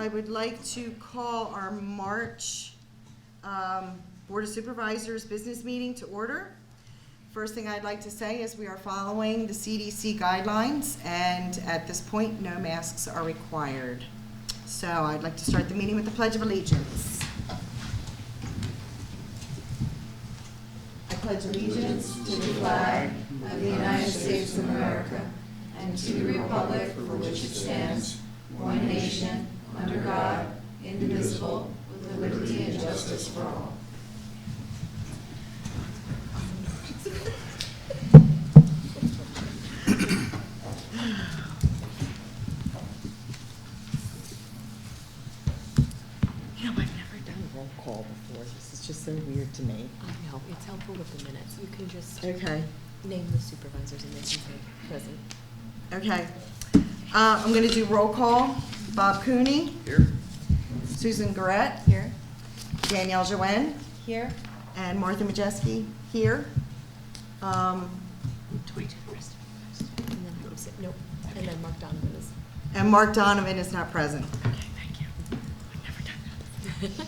I would like to call our March Board of Supervisors business meeting to order. First thing I'd like to say is we are following the CDC guidelines, and at this point, no masks are required. So I'd like to start the meeting with the Pledge of Allegiance. I pledge allegiance to the flag of the United States of America and to the republic for which it stands, one nation, under God, indivisible, with liberty and justice for all. Call before. This is just so weird to me. I know, it's helpful with the minutes. You can just name the supervisors and they can say present. Okay. I'm going to do roll call. Bob Cooney. Here. Susan Garrett. Here. Danielle Joanne. Here. And Martha Majeski here. Tweet. And then who is it? Nope. Okay. And then Mark Donovan is. And Mark Donovan is not present. Okay, thank you. I've never done that.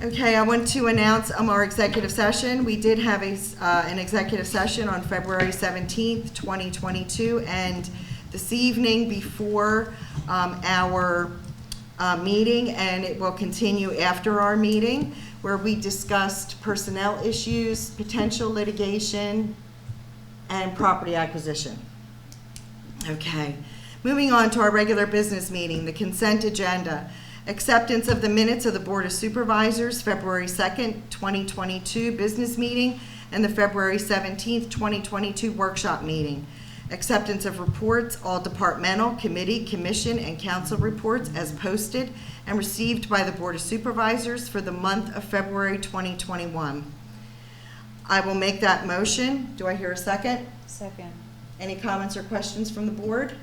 Okay, I want to announce our executive session. We did have an executive session on February 17th, 2022, and this evening before our meeting, and it will continue after our meeting, where we discussed personnel issues, potential litigation, and property acquisition. Okay, moving on to our regular business meeting, the consent agenda. Acceptance of the minutes of the Board of Supervisors, February 2nd, 2022 business meeting, and the February 17th, 2022 workshop meeting. Acceptance of reports, all departmental, committee, commission, and council reports as posted and received by the Board of Supervisors for the month of February 2021. I will make that motion. Do I hear a second? Second. Any comments or questions from the board?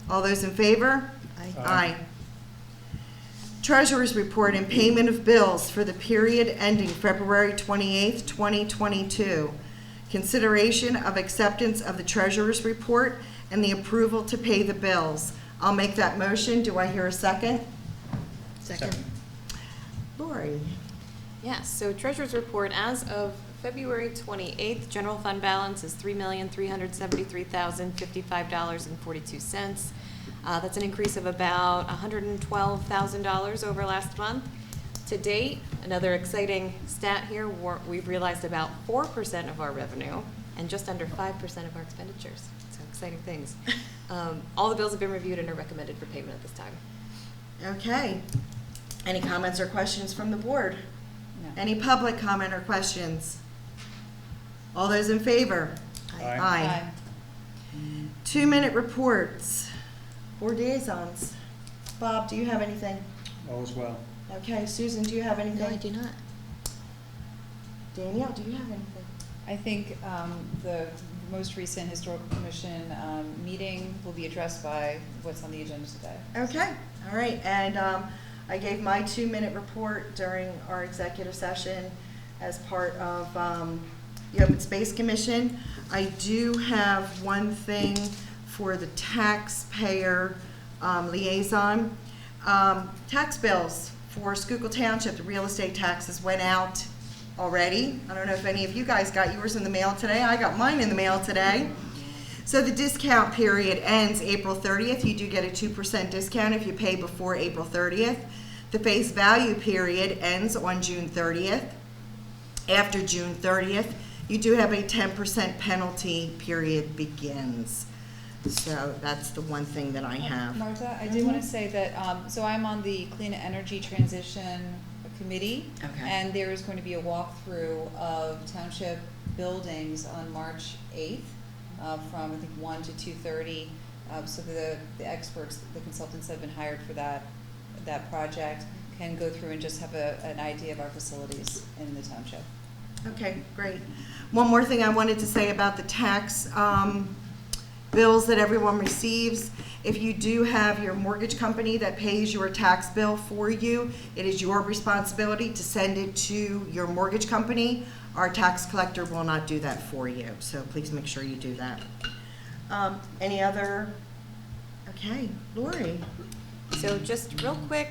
All those in favor? Aye. Aye. Treasurer's report and payment of bills for the period ending February 28th, 2022. Consideration of acceptance of the treasurer's report and the approval to pay the bills. I'll make that motion. Do I hear a second? Second. Lori. Yes, so treasurer's report as of February 28th, general fund balance is $3,373,055.42. That's an increase of about $112,000 over last month. To date, another exciting stat here, we've realized about 4% of our revenue and just under 5% of our expenditures. So exciting things. All the bills have been reviewed and are recommended for payment at this time. Okay. Any comments or questions from the board? No. Any public comment or questions? All those in favor? Aye. Aye. 2-minute reports. Board liaisons. Bob, do you have anything? All is well. Okay, Susan, do you have anything? No, I do not. Danielle, do you have anything? I think the most recent Historical Commission meeting will be addressed by what's on the agenda today. Okay, all right. And I gave my 2-minute report during our executive session as part of the Open Space Commission. I do have one thing for the taxpayer liaison. Tax bills for Schuykill Township, the real estate taxes went out already. I don't know if any of you guys got yours in the mail today. I got mine in the mail today. So the discount period ends April 30th. You do get a 2% discount if you pay before April 30th. The face value period ends on June 30th. After June 30th, you do have a 10% penalty period begins. So that's the one thing that I have. Martha, I do want to say that, so I'm on the Clean Energy Transition Committee. Okay. And there is going to be a walkthrough of township buildings on March 8th from, I think, 1 to 2:30. So the experts, the consultants that have been hired for that project can go through and just have an idea of our facilities in the township. Okay, great. One more thing I wanted to say about the tax bills that everyone receives. If you do have your mortgage company that pays your tax bill for you, it is your responsibility to send it to your mortgage company. Our tax collector will not do that for you, so please make sure you do that. Any other? Okay, Lori. So just real quick,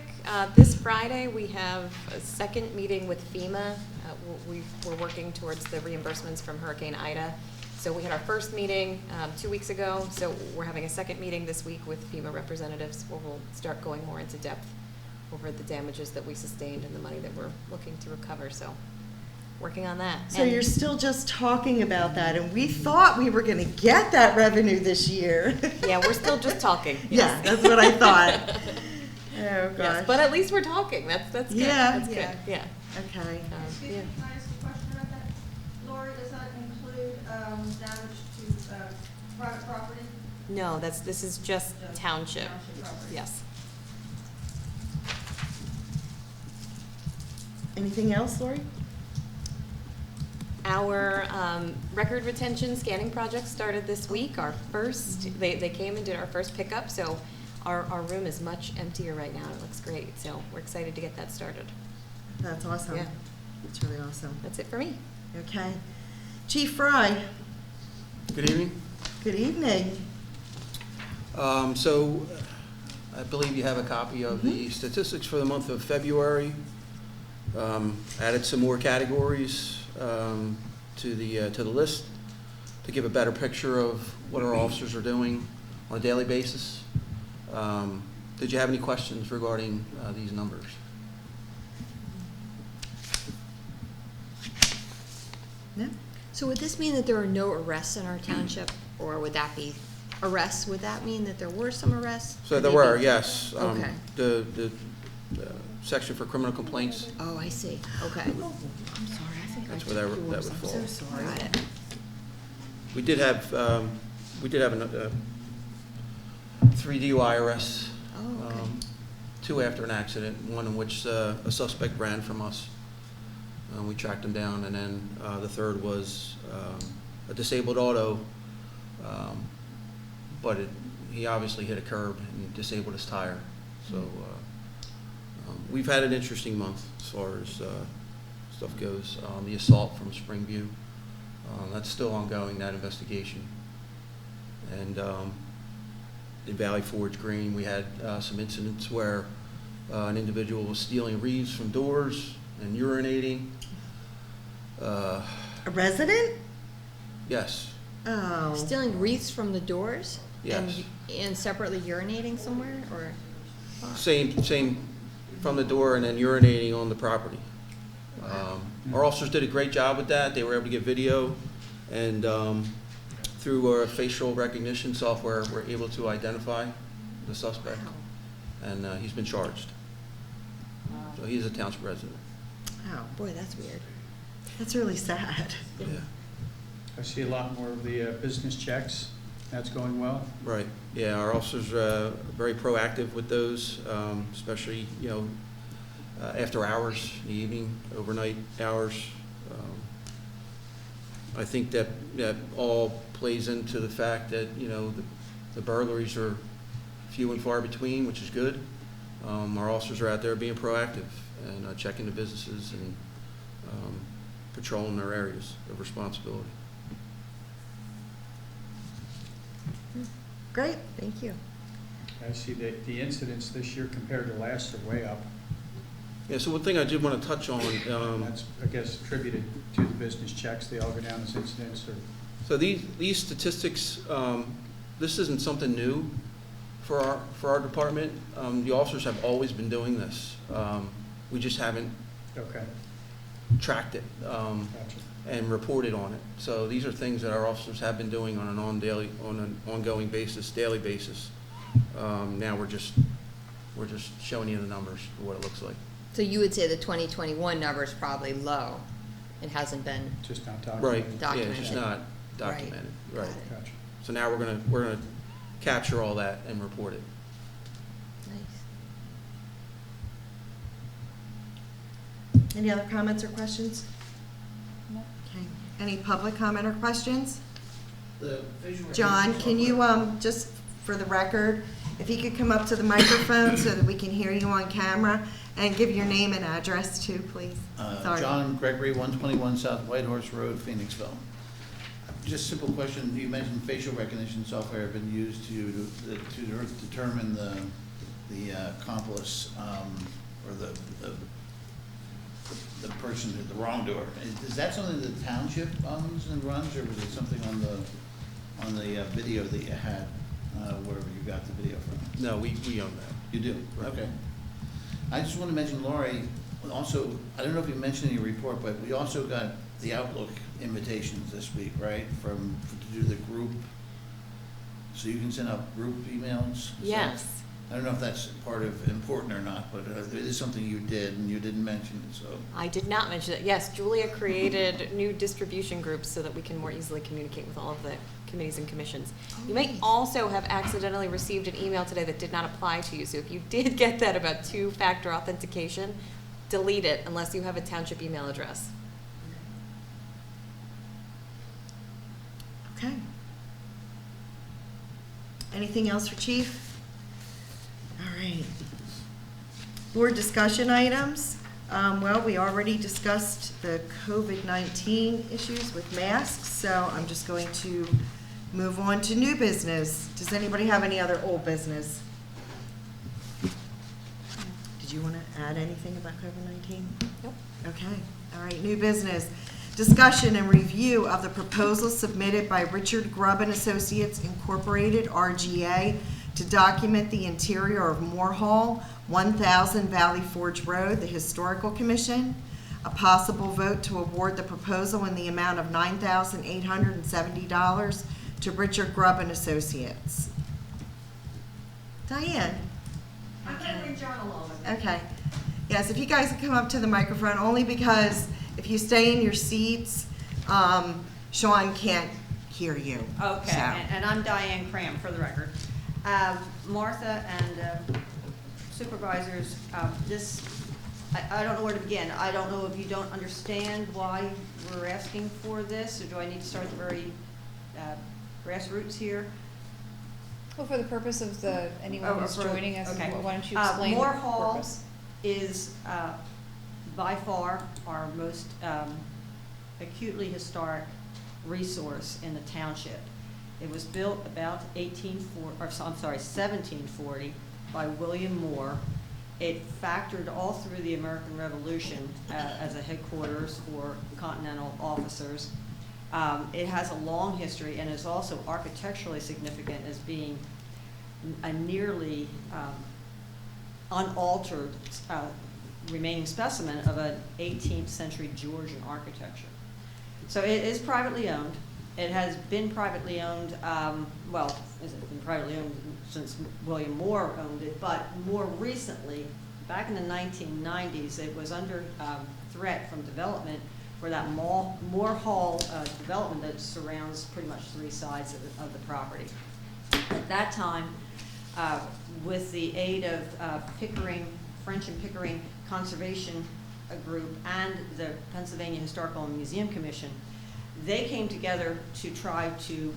this Friday, we have a second meeting with FEMA. We're working towards the reimbursements from Hurricane Ida. So we had our first meeting 2 weeks ago, so we're having a second meeting this week with FEMA representatives where we'll start going more into depth over the damages that we sustained and the money that we're looking to recover, so working on that. So And- you're still just talking about that, and we thought we were gonna get that revenue this year. Yeah, we're still just talking. Yeah, that's what I thought. Oh, Yes, gosh. but at least we're talking. That's good. Yeah. That's good. Yeah. Okay. Excuse Yeah. me, can I ask a question about that? Lori, does that include damage to private property? No, this is just township. Township property. Yes. Anything else, Lori? Our record retention scanning project started this week. Our first, they came and did our first pickup, so our room is much emptier right now. It looks great, so we're excited to get that started. That's awesome. Yeah. That's really awesome. That's it for me. Okay. Chief Fry, Good evening. good evening. So I believe you have a copy of the statistics for the month of February. Added some more categories to the list to give a better picture of what our officers are doing on a daily basis. Did you have any questions regarding these numbers? No? So would this mean that there are no arrests in our township, or would that be arrests? Would that mean that there were some arrests? So Could there they were, be- yes. Okay. The section for criminal complaints, Oh, I see. Okay. I'm sorry, I think that's I where took that yours. would I'm fall. So sorry. Got it. we did have 3 DUI arrests. Oh, okay. 2 after an accident, one in which a suspect ran from us. We tracked him down, and then the third was a disabled auto, but he obviously hit a curb and disabled his tire. So we've had an interesting month as far as stuff goes. The assault from Springview, that's still ongoing, that investigation. And in Valley Forge Green, we had some incidents where an individual was stealing wreaths from doors and urinating. A resident? Yes, Oh. Stealing wreaths from the doors? Yes. And separately urinating somewhere, or? same from the door and then urinating on the property. Our officers did a great job with that. They were able to get video, and through our facial recognition software, we're able to identify the suspect, and he's been charged. So he's a township resident. Wow. Boy, that's weird. That's really sad. Yeah, I see a lot more of the business checks. That's going well. right. Yeah, our officers are very proactive with those, especially, after hours, in the evening, overnight hours. I think that all plays into the fact that, the burglaries are few and far between, which is good. Our officers are out there being proactive and checking the businesses and patrolling their areas of responsibility. Great. Thank you. I see that the incidents this year compared to last are way up. Yeah, so one thing I did want to touch on, That's, I guess, attributed to the business checks. They all go down as incidents, or so these statistics, this isn't something new for our department. The officers have always been doing this. We just haven't okay, tracked it gotcha. and reported on it. So these are things that our officers have been doing on an ongoing basis, daily basis. Now we're just showing you the numbers for what it looks like. So you would say the 2021 number is probably low. It hasn't been, Just not Right. documented. Yeah, it's just not documented. Right. Got it. Gotcha. So now we're gonna capture all that and report it. nice. Any other comments or questions? No. Okay. Any public comment or questions? The visual John, can you, recognition just for the record, if you could come up to the microphone so that we can hear you on camera, and give your name and address too, please? software. Sorry. John Gregory, 121 South Whitehorse Road, Phoenixville. Just simple question, you mentioned facial recognition software have been used to determine the the accomplice, or the person, the wrongdoer. Is that something the township owns and runs, or was it something on the video that you had, wherever you got the video from? No, we own that. You do? Right. Okay. I just want to mention, Laurie, also, I don't know if you mentioned in your report, but we also got the Outlook invitations this week, right? To do the group, so you can send out group emails? Yes. I don't know if that's part of important or not, but it is something you did, and you didn't mention it, so. I did not mention it. Yes, Julia created new distribution groups so that we can more easily communicate with all of the committees and commissions. You may also have accidentally received an email today that did not apply to you. So if you did get that about two-factor authentication, delete it unless you have a township email address. Okay. Anything else for Chief? All right. Board discussion items. Well, we already discussed the COVID-19 issues with masks, so I'm just going to move on to new business. Does anybody have any other old business? Did you want to add anything about COVID-19? Nope. Okay, all right, new business. Discussion and review of the proposal submitted by Richard Grubb and Associates Incorporated, RGA, to document the interior of Moore Hall, 1000 Valley Forge Road, the Historical Commission. A possible vote to award the proposal in the amount of $9,870 to Richard Grubb and Associates. Diane? I'm gonna bring John along with me. Okay. Yes, if you guys could come up to the microphone, only because if you stay in your seats, Sean can't hear you. Okay, So- and I'm Diane Cram, for the record. Martha and supervisors, I don't know where to begin. I don't know if you don't understand why we're asking for this, or do I need to start at the very grassroots here? Well, for the purpose of anyone Oh, who's for- joining us, okay. why don't you explain the Moore Hall purpose? is by far our most acutely historic resource in the township. It was built about 1740 by William Moore. It factored all through the American Revolution as a headquarters for Continental officers. It has a long history and is also architecturally significant as being a nearly unaltered remaining specimen of an 18th century Georgian architecture. So it is privately owned. It has been privately owned, well, it's been privately owned since William Moore owned it, but more recently, back in the 1990s, it was under threat from development for that Moore Hall development that surrounds pretty much three sides of the property. At that time, with the aid of Pickering, French and Pickering Conservation Group and the Pennsylvania Historical and Museum Commission, they came together to try to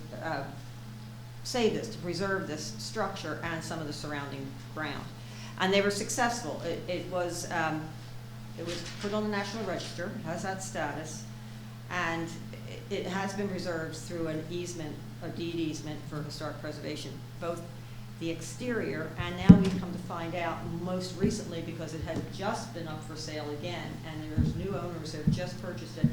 save this, to preserve this structure and some of the surrounding ground. And they were successful. It was put on the National Register, it has that status, and it has been reserved through an easement, a deed easement for historic preservation, both the exterior, and now we've come to find out most recently, because it had just been up for sale again, and there's new owners who have just purchased it.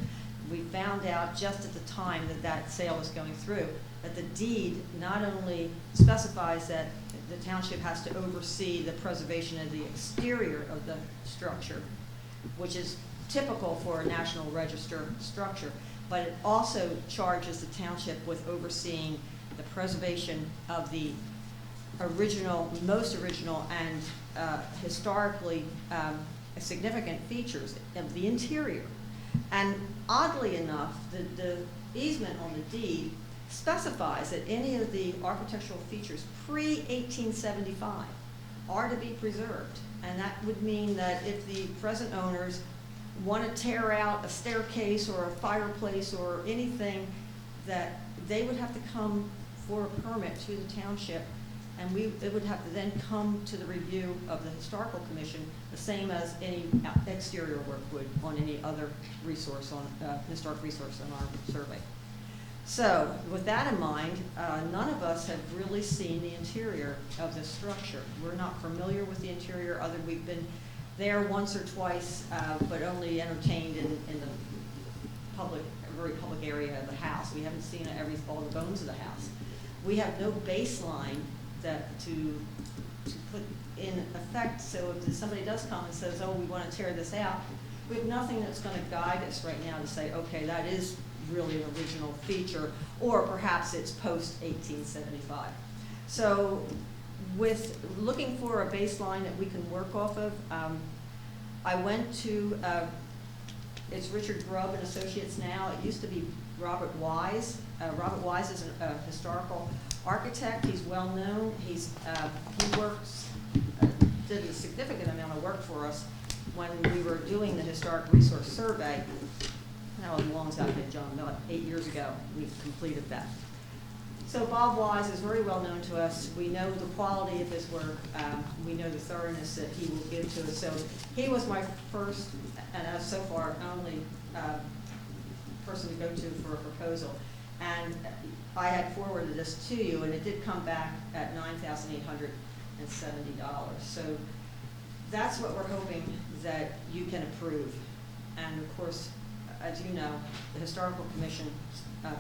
We found out just at the time that that sale was going through that the deed not only specifies that the township has to oversee the preservation of the exterior of the structure, which is typical for a National Register structure, but it also charges the township with overseeing the preservation of the most original and historically significant features of the interior. And oddly enough, the easement on the deed specifies that any of the architectural features pre-1875 are to be preserved. And that would mean that if the present owners want to tear out a staircase or a fireplace or anything, that they would have to come for a permit to the township, and it would have to then come to the review of the Historical Commission, the same as any exterior work would on any other resource, on historic resource on our survey. So, with that in mind, none of us have really seen the interior of this structure. We're not familiar with the interior, we've been there once or twice, but only entertained in the public, very public area of the house. We haven't seen all the bones of the house. We have no baseline to put in effect, so if somebody does come and says, oh, we want to tear this out, we have nothing that's going to guide us right now to say, okay, that is really an original feature, or perhaps it's post-1875. So with looking for a baseline that we can work off of, I went to, it's Richard Grubb and Associates now. It used to be Robert Wise. Robert Wise is a historical architect. He's well known. He works, did a significant amount of work for us when we were doing the Historic Resource Survey. How long has that been, John? About 8 years ago, we completed that. So Bob Wise is very well known to us. We know the quality of his work. We know the thoroughness that he will give to us. So he was my first, and so far only person to go to for a proposal. And I had forwarded this to you, and it did come back at $9,870. So that's what we're hoping that you can approve. And of course, as you know, the Historical Commission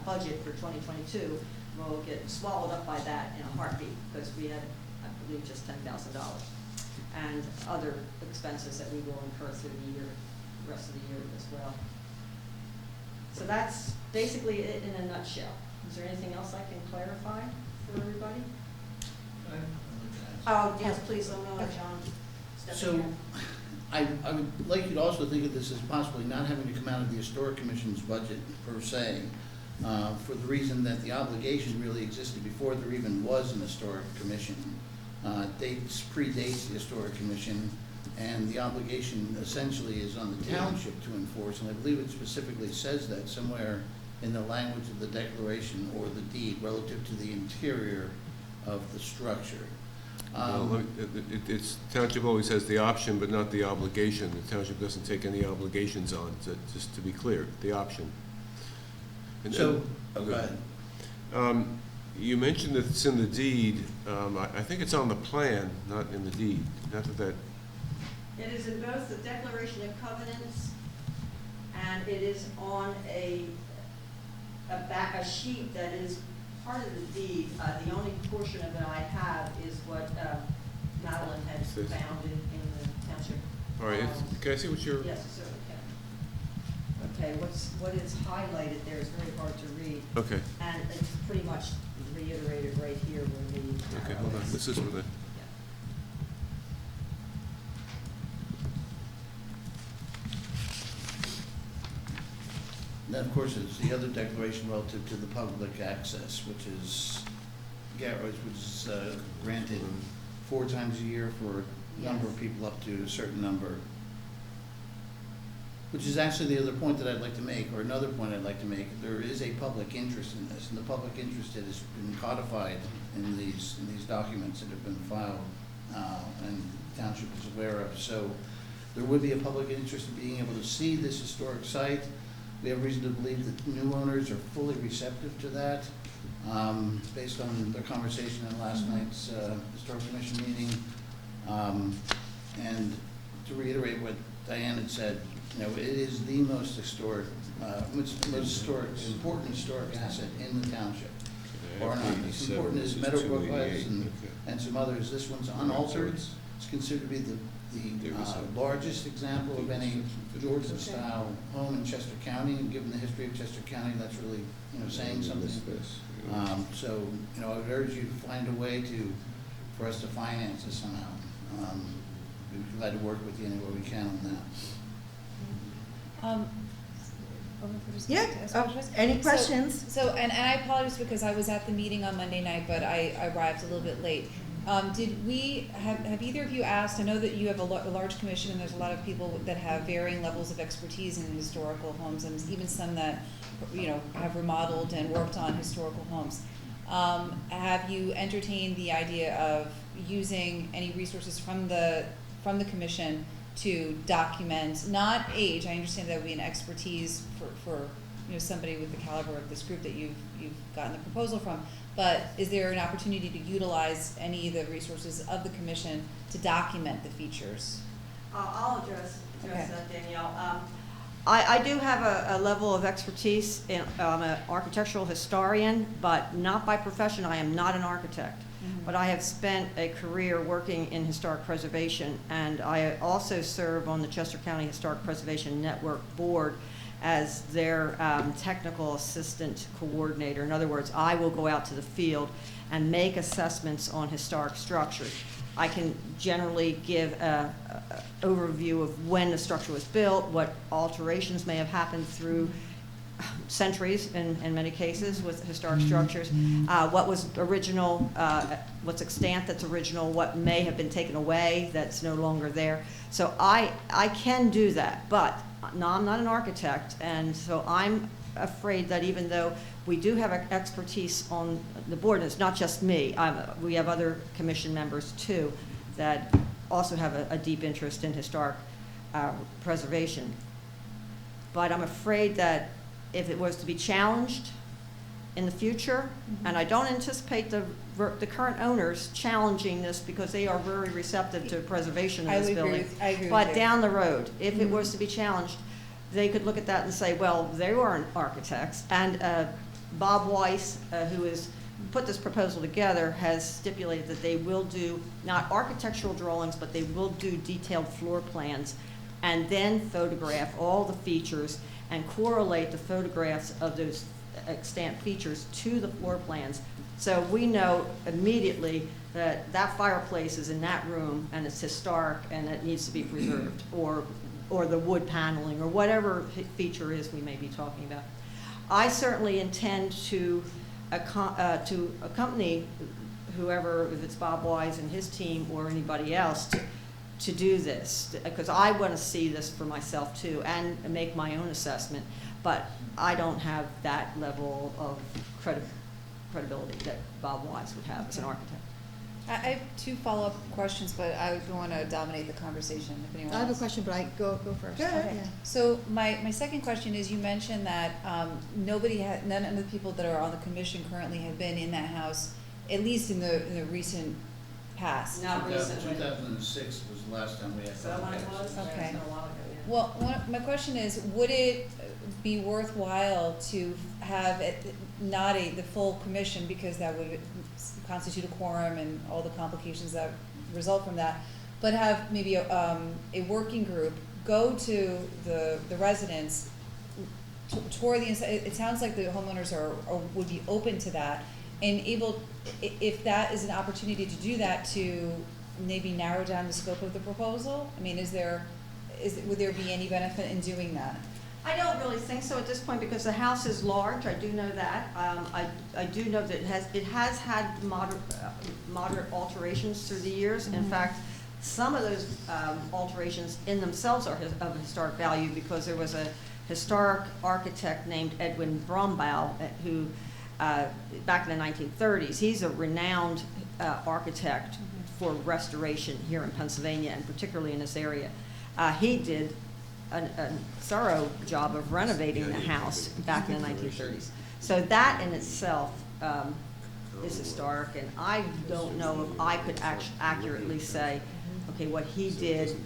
budget for 2022 will get swallowed up by that in a heartbeat, because we had, I believe, just $10,000 and other expenses that we will incur through the rest of the year as well. So that's basically it in a nutshell. Is there anything else I can clarify for everybody? Oh, yes, please, let me know, John. Step in So, here. I would like you to also think of this as possibly not having to come out of the Historic Commission's budget per se, for the reason that the obligation really existed before there even was an Historic Commission. Predates the Historic Commission, and the obligation essentially is on the township to enforce, and I believe it specifically says that somewhere in the language of the declaration or the deed relative to the interior of the structure. Well, it's, township always has the option, but not the obligation. The township doesn't take any obligations on, just to be clear, the option. And So, then- go ahead. You mentioned that it's in the deed. I think it's on the plan, not in the deed. Not that It is in both the Declaration of Covenants, and it is on a sheet that is part of the deed. The only portion of it I have is what Madeline had Is this- found in the township. all right, can I see what you're? Yes, sir, okay. Okay, what is highlighted there is very hard to read, Okay, and it's pretty much reiterated right here where the. okay, hold on. This is where the, And then, of course, it's the other declaration relative to the public access, which is granted 4 times a year for a number of people up to a certain number. Which is actually the other point that I'd like to make, or another point I'd like to make. There is a public interest in this, and the public interest has been codified in these documents that have been filed, and the township is aware of. So there would be a public interest in being able to see this historic site. We have reason to believe that new owners are fully receptive to that, based on their conversation in last night's Historic Commission meeting. And to reiterate what Diane had said, it is the most historic, important historic asset in the township, or not. As important as Meadowbrook was and some others. This one's unaltered. It's considered to be the largest example of any Georgian-style home in Chester County, and given the history of Chester County, that's really, saying something. So, I would urge you to find a way for us to finance this somehow. We'd be glad to work with you any way we can on that. Yeah, any questions? So, and I apologize because I was at the meeting on Monday night, but I arrived a little bit late. Did we, have either of you asked, I know that you have a large commission and there's a lot of people that have varying levels of expertise in historical homes, and even some that, have remodeled and worked on historical homes. Have you entertained the idea of using any resources from the commission to document, not age, I understand that would be an expertise for somebody with the caliber of this group that you've gotten the proposal from, but is there an opportunity to utilize any of the resources of the commission to document the features? I'll address Okay. that, Danielle. I do have a level of expertise I'm an architectural historian, but not by profession. I am not an architect. But I have spent a career working in historic preservation, and I also serve on the Chester County Historic Preservation Network Board as their technical assistant coordinator. In other words, I will go out to the field and make assessments on historic structures. I can generally give an overview of when the structure was built, what alterations may have happened through centuries in many cases with historic structures, what was original, what's extant that's original, what may have been taken away that's no longer there. So I can do that, but no, I'm not an architect, and so I'm afraid that even though we do have expertise on the board, and it's not just me, we have other commission members too that also have a deep interest in historic preservation. But I'm afraid that if it was to be challenged in the future, and I don't anticipate the current owners challenging this because they are very receptive to preservation of this building. I agree with But you. down the road, if it was to be challenged, they could look at that and say, well, they weren't architects. And Bob Weiss, who has put this proposal together, has stipulated that they will do not architectural drawings, but they will do detailed floor plans and then photograph all the features and correlate the photographs of those extant features to the floor plans. So we know immediately that that fireplace is in that room and it's historic and it needs to be preserved, or the wood paneling, or whatever feature is we may be talking about. I certainly intend to accompany whoever, if it's Bob Wise and his team or anybody else, to do this, because I want to see this for myself too and make my own assessment, but I don't have that level of credibility that Bob Wise would have as an architect. I have two follow-up questions, but I don't want to dominate the conversation if anyone I have a else. question, but I go first. Okay. Yeah. So my second question is, you mentioned that none of the people that are on the commission currently have been in that house, at least in the recent past. Not recently. 2006 was the last time we had. Is that when it was? Okay. Yeah, it's been a while ago, yeah. Well, my question is, would it be worthwhile to have not the full commission, because that would constitute a quorum and all the complications that result from that, but have maybe a working group go to the residents, tour the inside? It sounds like the homeowners would be open to that, and able, if that is an opportunity to do that, to maybe narrow down the scope of the proposal. I mean, would there be any benefit in doing that? I don't really think so at this point, because the house is large. I do know that. I do know that it has had moderate alterations through the years. In fact, some of those alterations in themselves are of historic value, because there was a historic architect named Edwin Brombaugh who, back in the 1930s, he's a renowned architect for restoration here in Pennsylvania, and particularly in this area. He did a thorough job of renovating the house back in the 1930s. So that in itself is historic, and I don't know if I could accurately say, okay, what he did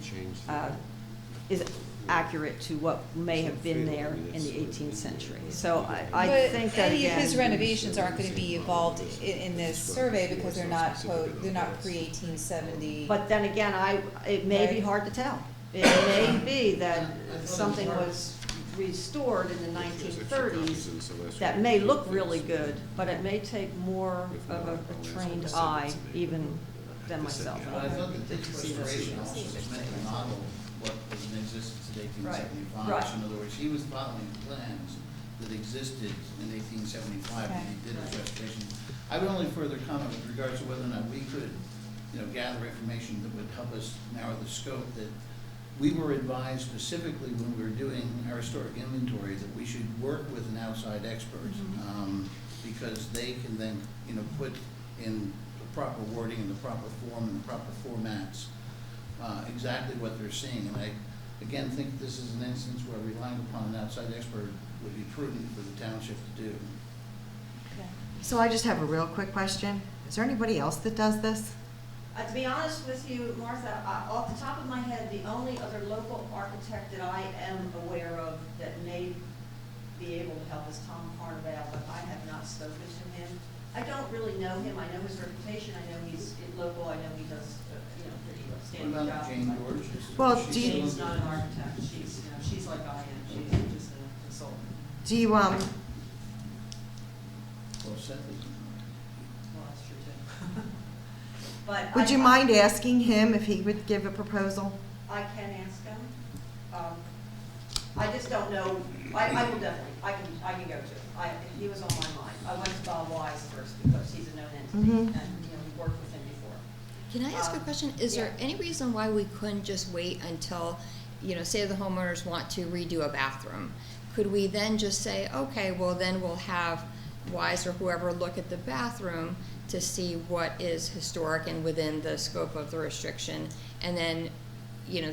is accurate to what may have been there in the 18th century. So I think that, any of his again, renovations aren't going to be involved in this survey, because they're not pre-1870. but then again, it may be hard to tell. It may be that something was restored in the 1930s that may look really good, but it may take more of a trained eye even than myself. But I thought that this restoration also was meant to model what was in existence in 1875. Right. So in other words, he was following plans that existed in 1875 when he did his restoration. I would only further comment with regards to whether or not we could, gather information that would help us narrow the scope. That we were advised specifically when we were doing our historic inventory that we should work with an outside expert, because they can then, put in the proper wording and the proper form and the proper formats exactly what they're seeing. And I, again, think this is an instance where relying upon an outside expert would be prudent for the township to do. So I just have a real quick question. Is there anybody else that does this? To be honest with you, Martha, off the top of my head, the only other local architect that I am aware of that may be able to help is Tom Carnevale, but I have not spoken to him. I don't really know him. I know his reputation. I know he's local. I know he does, pretty What standing about job. Jane but George? Well, Is she do you- still Jane's in not an business? architect. She's like I am. She's just a consultant. Do you, Well, Seth is. Well, that's true too. But would you I- mind asking him if he would give a proposal? I can ask him. I just don't know, I will definitely, I can go to him. He was on my mind. I went to Bob Wise first because he's a known entity, and, Mhm. we worked with him before. Can I ask a question? Is there Yeah. any reason why we couldn't just wait until, say the homeowners want to redo a bathroom? Could we then just say, okay, well then we'll have Wise or whoever look at the bathroom to see what is historic and within the scope of the restriction, and then,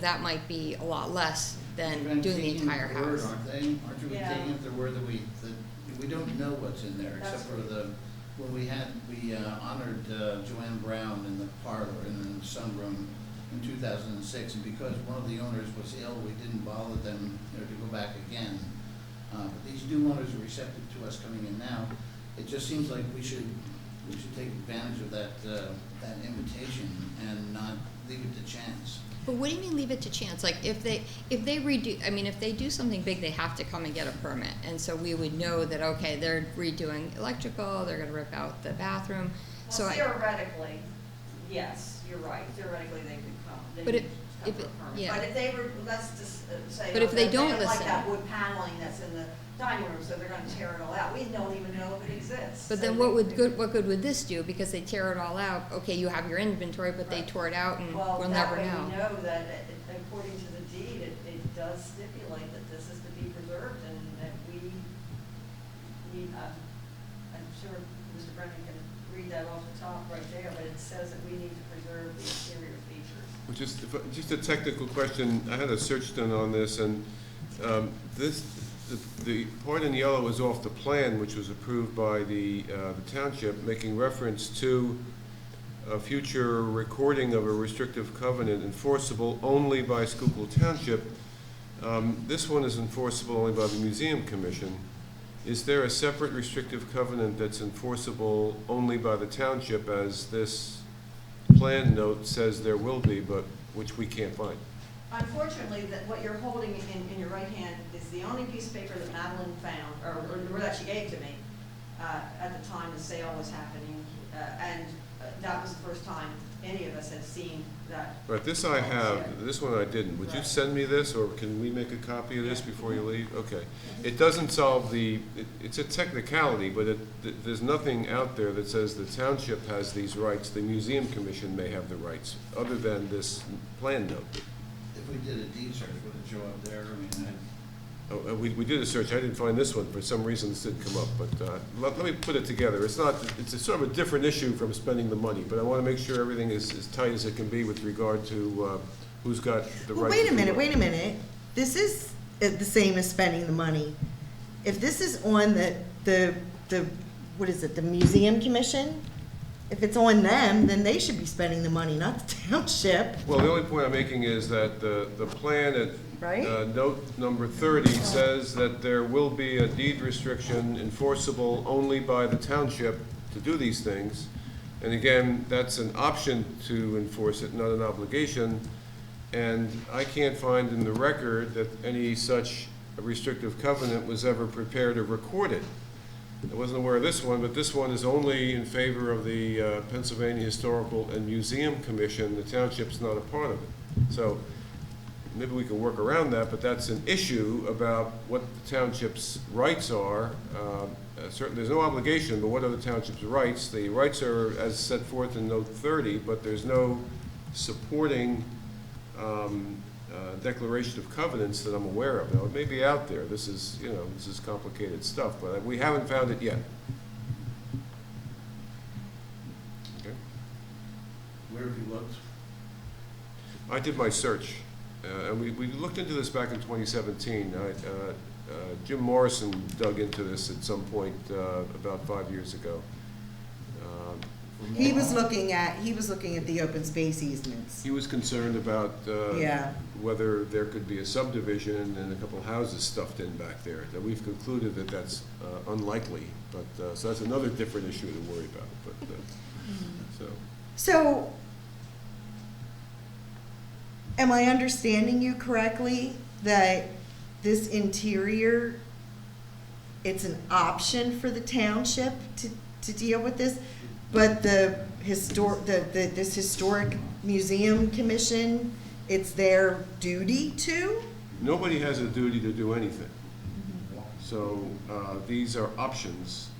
that might be a lot less They're than gonna doing take the him entire at their word, house. Aren't they? Aren't you Yeah. taking it at their word that we don't know what's in there, That's except for when we honored Joanne Brown in the parlor and in the sunroom in 2006, and because one of the owners was ill, we didn't bother them, to go back again. But these new owners are receptive to us coming in now. It just seems like we should take advantage of that invitation and not leave it to chance. But what do you mean leave it to chance? Like if they redo, if they do something big, they have to come and get a permit. And so we would know that, okay, they're redoing electrical, they're gonna rip out the bathroom. So Well, I, theoretically, yes, you're right. Theoretically, they could come. They But could if- come if for a it- permit. yeah. But if they were, let's just say. But if they don't don't listen- like that wood paneling that's in the dining room, so they're gonna tear it all out. We don't even know if it exists. but So then they- what good would this do? Because they tear it all out. Okay, you have your inventory, but they Right. tore it out and Well, we'll that never way know. we know that according to the deed, it does stipulate that this is to be preserved and that I'm sure Mr. Brennan can read that off the top right there, but it says that we need to preserve the exterior features. Just a technical question. I had a search done on this, and the part in yellow was off the plan, which was approved by the township, making reference to a future recording of a restrictive covenant enforceable only by Schuykill Township. This one is enforceable only by the Museum Commission. Is there a separate restrictive covenant that's enforceable only by the township, as this plan note says there will be, but which we can't find? Unfortunately, that what you're holding in your right hand is the only piece of paper that Madeline found, or that she gave to me, at the time the sale was happening, and that was the first time any of us had seen that. Right, this I have, this one I didn't. Would you Right. send me this, or can we make a copy of this before you leave? Okay. It doesn't solve it's a technicality, but there's nothing out there that says the township has these rights, the museum commission may have the rights, other than this plan note. If we did a deed search, would it show up there? We did a search, I didn't find this one, for some reason this didn't come up, but let me put it together. It's a sort of a different issue from spending the money, but I want to make sure everything is as tight as it can be with regard to who's got the right. Well, wait a minute. This is the same as spending the money. If this is on the what is it, the museum commission? If it's on them, then they should be spending the money, not the township. Well, the only point I'm making is that the plan at Right. note number 30 says that there will be a deed restriction enforceable only by the township to do these things. And again, that's an option to enforce it, not an obligation. And I can't find in the record that any such restrictive covenant was ever prepared or recorded. I wasn't aware of this one, but this one is only in favor of the Pennsylvania Historical and Museum Commission. The township's not a part of it. So maybe we can work around that, but that's an issue about what the township's rights are. Certainly, there's no obligation, but what are the township's rights? The rights are as set forth in note 30, but there's no supporting declaration of covenants that I'm aware of. Now, it may be out there. This is complicated stuff, but we haven't found it yet. Okay. Where have you looked? I did my search, and we looked into this back in 2017. Jim Morrison dug into this at some point about 5 years ago. He was looking at the open space easements. He was concerned about Yeah. whether there could be a subdivision and a couple houses stuffed in back there. That we've concluded that that's unlikely, but so that's another different issue to worry about. But So, am I understanding you correctly that this interior, it's an option for the township to deal with this, but this historic museum commission, it's their duty to? nobody has a duty to do anything. So these are options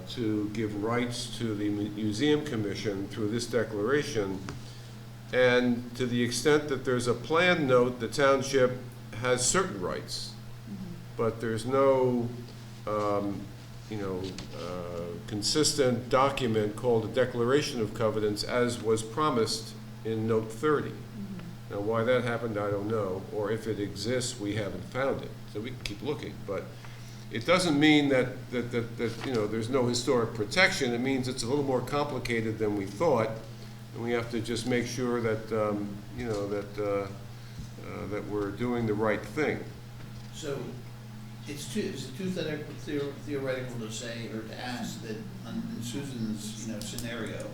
to give rights to the Museum Commission through this declaration. And to the extent that there's a plan note, the township has certain rights, but there's no, consistent document called a Declaration of Covenants as was promised in Note 30. Now, why that happened, I don't know, or if it exists, we haven't found it. So we can keep looking, but it doesn't mean that there's no historic protection. It means it's a little more complicated than we thought, and we have to just make sure that that we're doing the right thing. So it's too theoretical to say or to ask that in Susan's scenario,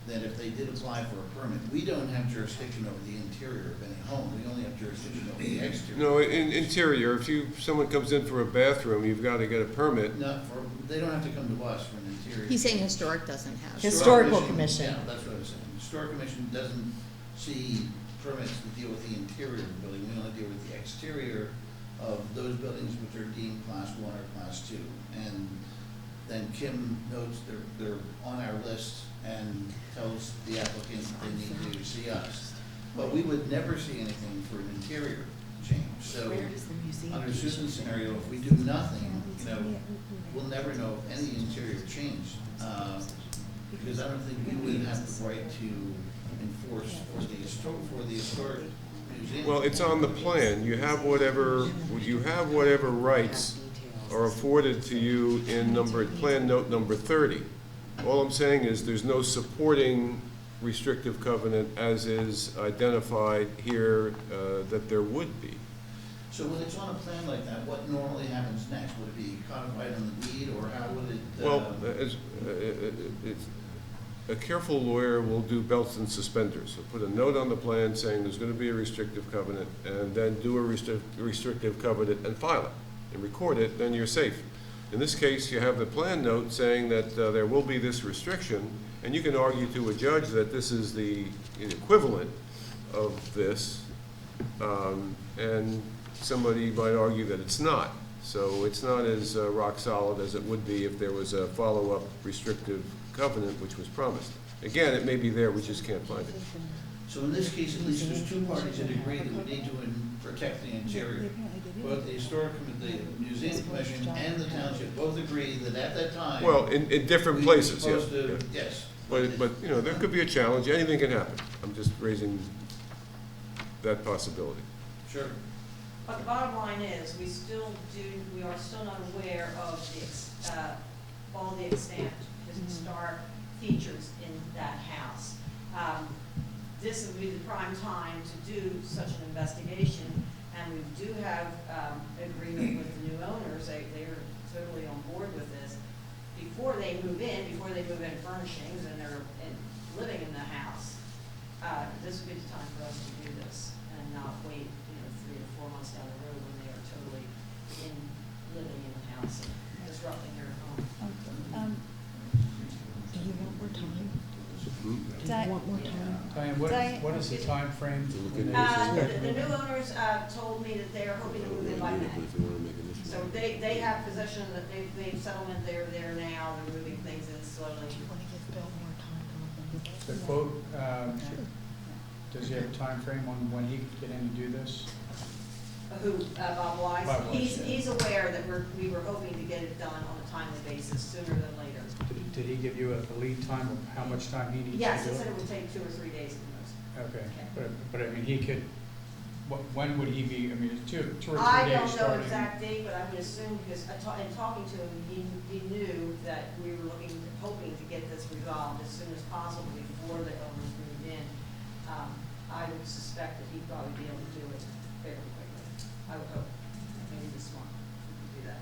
that if they did apply for a permit, we don't have jurisdiction over the interior of any home. We only have jurisdiction over the exterior. No, in interior, if someone comes in for a bathroom, you've got to get a permit. They don't have to come to us for an interior. He's saying historic doesn't have. Historical Commission. Yeah, that's what I was saying. Historic Commission doesn't see permits to deal with the interior of the building. We only deal with the exterior of those buildings which are deemed Class 1 or Class 2. And then Kim notes they're on our list and tells the applicant they need to see us. But we would never see anything for an interior change. So under Susan's scenario, if we do nothing, we'll never know of any interior change. Because I don't think we would have the right to enforce for the historic museum. Well, it's on the plan. You have whatever rights are afforded to you in plan note number 30. All I'm saying is there's no supporting restrictive covenant as is identified here that there would be. So when it's on a plan like that, what normally happens next? Would it be codified on the deed, or how would it? Well, a careful lawyer will do belts and suspenders. So put a note on the plan saying there's going to be a restrictive covenant, and then do a restrictive covenant and file it and record it, then you're safe. In this case, you have the plan note saying that there will be this restriction, and you can argue to a judge that this is the equivalent of this, and somebody might argue that it's not. So it's not as rock solid as it would be if there was a follow-up restrictive covenant which was promised. Again, it may be there, we just can't find it. So in this case, at least there's two parties that agree that we need to protect the interior. Both the Museum Commission and the township both agree that at that time. Well, in different we were places, yeah. supposed to- Yeah. Yes. But there could be a challenge, anything can happen. I'm just raising that possibility. Sure. But the bottom line is, we are still not aware of all the extant historic features in that house. This would be the prime time to do such an investigation, and we do have agreement with the new owners. They're totally on board with this. Before they move in furnishings and they're living in the house, this would be the time for us to do this and not wait 3 or 4 months down the road when they are totally living in the house and disrupting their home. Do you want more time? Diane, what is the time frame? Uh, The new owners told me that they're hoping to move in by May. So they have possession, that they've made settlement, they're there now, they're moving things in slowly. The quote, does he have a time frame on when he could get in and do this? Bob Wise? Bob Wise, yeah. He's aware that we were hoping to get it done on a timely basis, sooner than later. Did he give you a lead time of how much time he needs to do it? Yes, he said it would take 2 or 3 days at the most. Okay, but I mean, he could when would he be, I mean, it's 2 or 3 I days don't know starting. exact date, but I would assume, because in talking to him, he knew that we were hoping to get this resolved as soon as possible before the owners moved in. I would suspect that he'd probably be able to do it fairly quickly. I would hope, maybe this month, we could do that.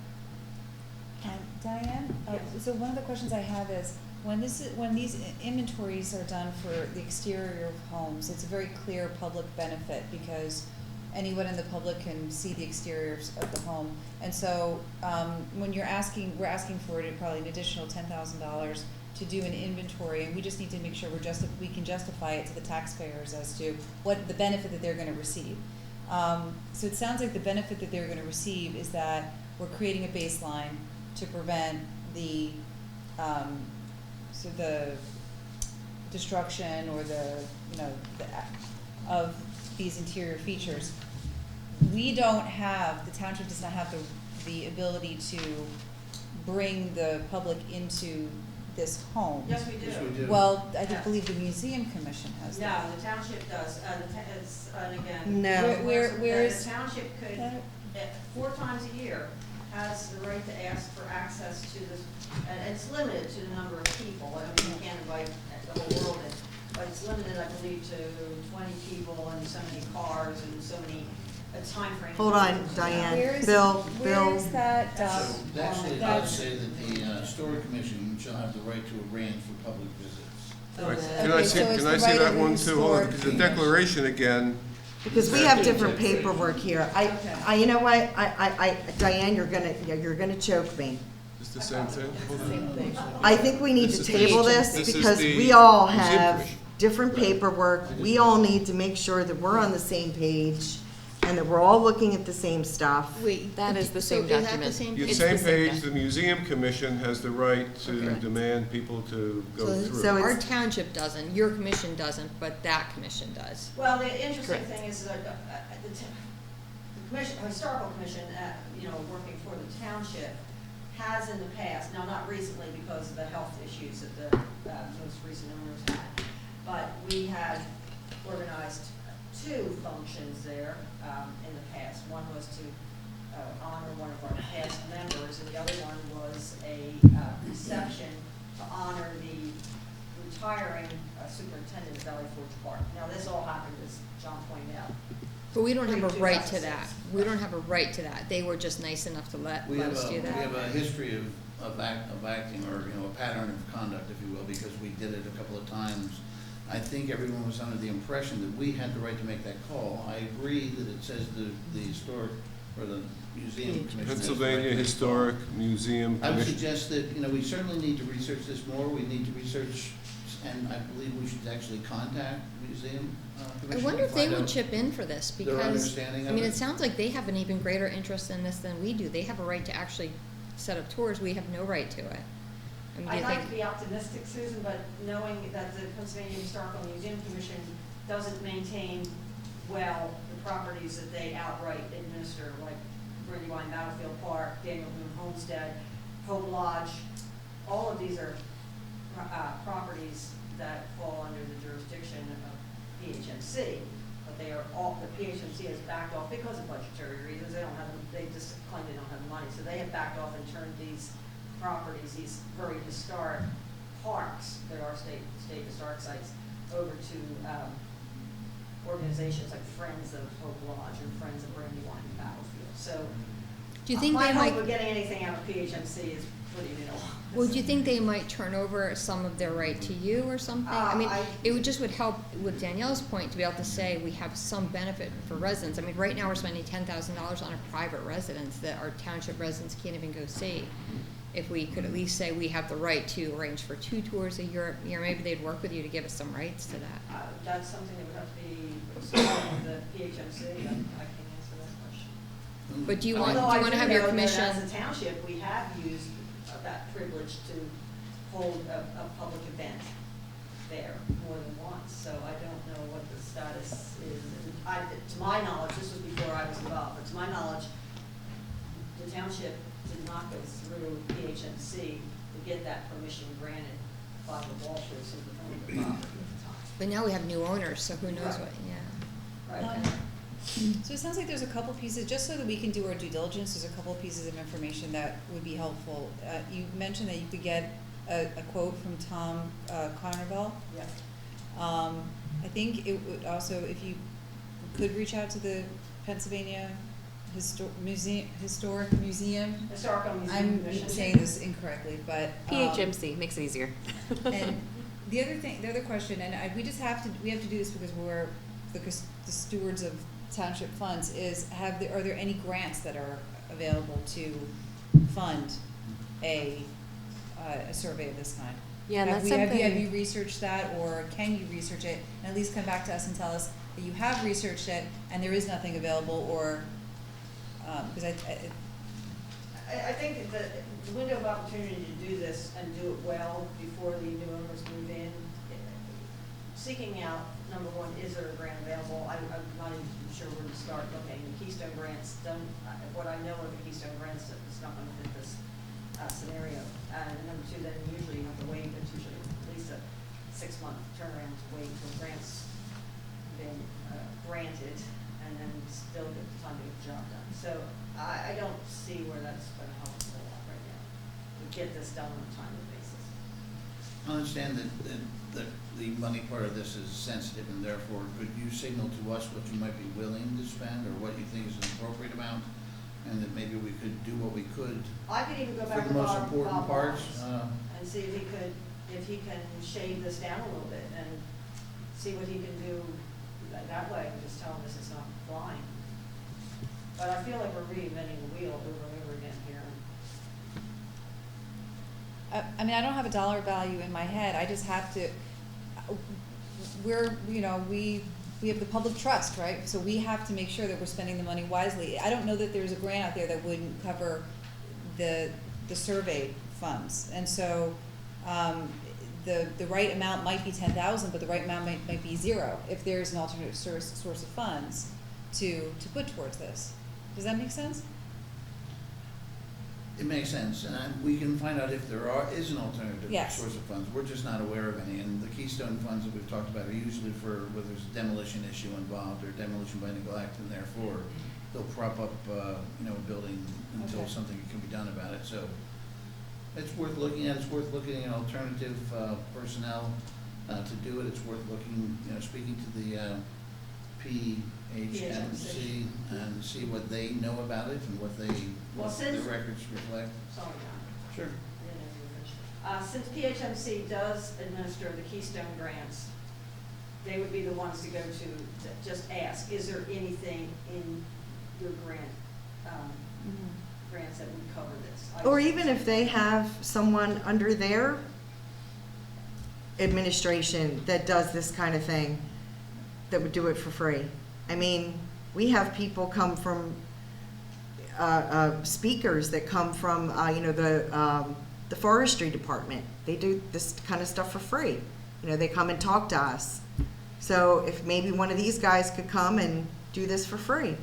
Diane, Yes. so one of the questions I have is, when these inventories are done for the exterior of homes, it's a very clear public benefit because anyone in the public can see the exteriors of the home. And so, when we're asking for probably an additional $10,000 to do an inventory, and we just need to make sure we can justify it to the taxpayers as to what the benefit that they're gonna receive. So it sounds like the benefit that they're gonna receive is that we're creating a baseline to prevent the destruction or of these interior features. The township does not have the ability to bring the public into this home. Yes, we do. Yes, we do. Well, I Yes. believe the museum commission has No, that. the township does, and again. No. Where is The township could, that? 4 times a year, has the right to ask for access to this, and it's limited to the number of people. I mean, you can't invite the whole world in, but it's limited, I believe, to 20 people and so many cars and so many, a timeframe. Hold on, Diane. Where is- Bill, Where is that, So actually, it does that's- say that the historic commission shall have the right to arrange for public visits. Right. Okay, Can I see, so it's can I the see right that of one the too? Hold on, historic- because the declaration again, Because we have different paperwork here. You know what, Diane, you're gonna choke me. is the same thing? Hold on. I think we need This to is table the- this this is because the we all museum have commission. different paperwork. We all need to make sure that we're on the same page and that we're all looking at the same stuff. Wait. That is the so same is that the document. same- The It's same the same page, the museum commission has the right to Okay. demand people to go So through. So our it's- township doesn't, your commission doesn't, but that commission does. Well, the interesting Correct. thing is that the commission, historical commission, working for the township, has in the past, now not recently because of the health issues that the most recent owners had, but we had organized 2 functions there in the past. One was to honor one of our past members, and the other one was a reception to honor the retiring superintendent of Valley Forge Park. Now, this all happened, as John pointed out. But we don't have a right to 2006. that. We don't have a right to that. They were just nice enough to let We have us do we have that. a history of acting, or, a pattern of conduct, if you will, because we did it a couple of times. I think everyone was under the impression that we had the right to make that call. I agree that it says the historic, or the museum commission has the right to Pennsylvania make the call. Historic Museum I would Commission. suggest that, we certainly need to research this more. We need to research, and I believe we should actually contact the museum I commission. wonder if they find would out chip in for this their because, understanding I of mean, it. it sounds like they have an even greater interest in this than we do. They have a right to actually set up tours. We have no right to it. I mean, do I'd you like to think? be optimistic, Susan, but knowing that the Pennsylvania Historical Museum Commission doesn't maintain well the properties that they outright administer, like Brandywine Battlefield Park, Daniel Boone Homestead, Hope Lodge. All of these are properties that fall under the jurisdiction of PHMC, but they are all, the PHMC has backed off because of budgetary reasons. They just claim they don't have the money, so they have backed off and turned these properties, these very historic parks that are state historic sites, over to organizations like Friends of Hope Lodge and Friends of Brandywine Battlefield. So Do you think my they hope might? of getting anything out of PHMC is pretty nil. Well, do you think they might turn over some of their right to you or something? I mean, it just would help with Danielle's point to be able to say we have some benefit for residents. I mean, right now we're spending $10,000 on a private residence that our township residents can't even go see. If we could at least say we have the right to arrange for 2 tours a year, maybe they'd work with you to give us some rights to that. That's something that would have to be explored with the PHMC. I can't answer that question. But do you Although want to have your I do know that commission? as a township, we have used that privilege to hold a public event there more than once. So I don't know what the status is. To my knowledge, this was before I was involved, but to my knowledge, the township did not go through PHMC to get that permission granted by the Walshers who owned the property at the time. But now we have new owners, so who knows Right. what, yeah. Right. Okay. So it sounds like there's a couple pieces, just so that we can do our due diligence, there's a couple pieces of information that would be helpful. You mentioned that you could get a quote from Tom Connerville. Yes. I think it would also, if you could reach out to the Pennsylvania Historical Museum. Historical Museum I'm Commission. saying this incorrectly, but. PHMC, makes it easier. And the other question, and we have to do this because we're the stewards of township funds, is are there any grants that are available to fund a survey of this kind? Yeah, and that's Have something. you researched that, or can you research it, and at least come back to us and tell us that you have researched it and there is nothing available, or, because I think the window of opportunity to do this and do it well before the new owners move in, seeking out, number one, is there a grant available? I'm not even sure where to start looking. The Keystone grants what I know of the Keystone grants, it's not going to fit this scenario. And number two, then usually you have to wait, there's usually at least a 6-month turnaround to wait until grants been granted, and then still get the time to get the job done. So I don't see where that's going to help us a lot right now, to get this done on a timely basis. I understand that the money part of this is sensitive, and therefore, could you signal to us what you might be willing to spend, or what you think is an appropriate amount, and that maybe we could do what we could I could even go for back the to most Bob important parts? Barnes and see if he can shave this down a little bit and see what he can do that way, and just tell him this is not flying. But I feel like we're reinventing the wheel over and over again here. I mean, I don't have a dollar value in my head, I just have to, we have the public trust, right? So we have to make sure that we're spending the money wisely. I don't know that there's a grant out there that wouldn't cover the survey funds. And so, the right amount might be 10,000, but the right amount might be 0 if there's an alternate source of funds to put towards this. Does that make sense? It makes sense, and we can find out if there is an alternative Yes. source of funds. We're just not aware of any, and the Keystone funds that we've talked about are usually for where there's a demolition issue involved or demolition by neglect, and therefore they'll prop up, a building until Okay. something can be done about it. So it's worth looking at. It's worth looking at alternative personnel to do it. It's worth looking, speaking to the PHMC and see what they know about it and what the records reflect. Sorry, John. Sure. I didn't know if you were finished. Since PHMC does administer the Keystone grants, they would be the ones to go to just ask, is there anything in your grants that would cover this? Or even if they have someone under their administration that does this kind of thing, that would do it for free. I mean, we have people come from, speakers that come from, the forestry department. They do this kind of stuff for free. They come and talk to us. So if maybe one of these guys could come and do this for free.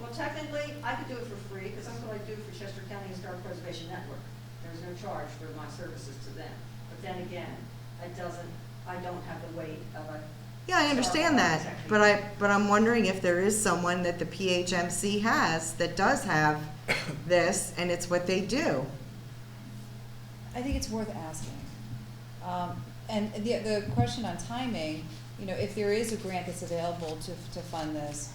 Well, technically, I could do it for free, because that's what I do for Chester County Historic Preservation Network. There's no charge for my services to them. But then again, I don't have the weight of a. Yeah, I understand that, but I'm wondering if there is someone that the PHMC has that does have this, and it's what they do. I think it's worth asking. And the question on timing, if there is a grant that's available to fund this,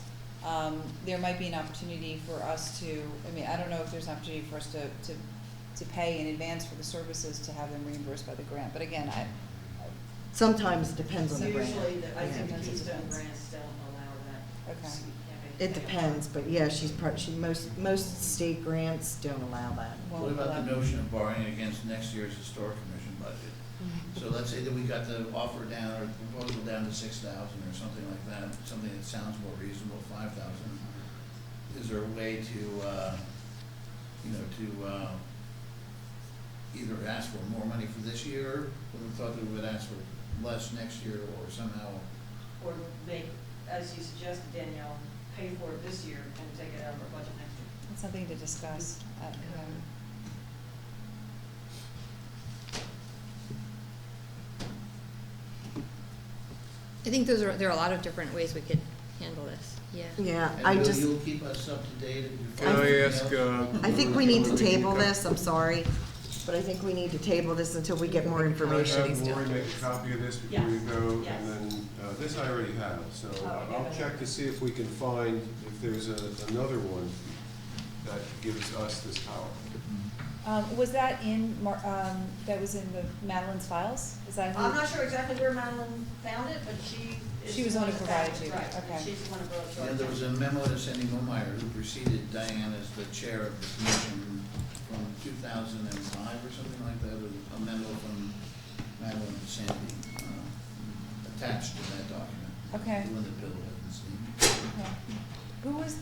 there might be an opportunity for us to, I don't know if there's an opportunity for us to pay in advance for the services to have them reimbursed by the grant, but again, Sometimes it depends on the grant. Usually, I think the Yeah. Keystone grants don't allow that. Okay. So you can't make It depends, but yeah, most state grants don't allow that. What about the notion of borrowing against next year's historic commission budget? So let's say that we got the offer down or the proposal down to 6,000 or something like that, something that sounds more reasonable, 5,000. Is there a way to either ask for more money for this year, or we thought that we would ask for less next year, or somehow? Or make, as you suggested, Danielle, pay for it this year and take it out of our budget next year. It's something to discuss. I think there are a lot of different ways we could handle this, yeah. Yeah, And I Bill, just, you'll keep us up to date? Can I ask, I think we need to table this, I'm sorry, but I think we need to table this until we get more information. Have Lori make a copy of this before you Yes. go, Yes. and then, this I already have, so Oh, I'll yeah. check to see if we can find, if there's another one that gives us this power. Was that in, that was in the Madeline's files? Is that who? I'm not sure exactly where Madeline found it, but she is. She was the one who that found provided it, you, right, and okay. she's the one who brought it to our Yeah, there was a attention. memo to Cindy Momeyer, who preceded Diane as the chair of the commission from 2005 or something like that, or a memo from Madeline to Sandy, attached to that document. Okay. The one that Bill hadn't seen. Okay. Who was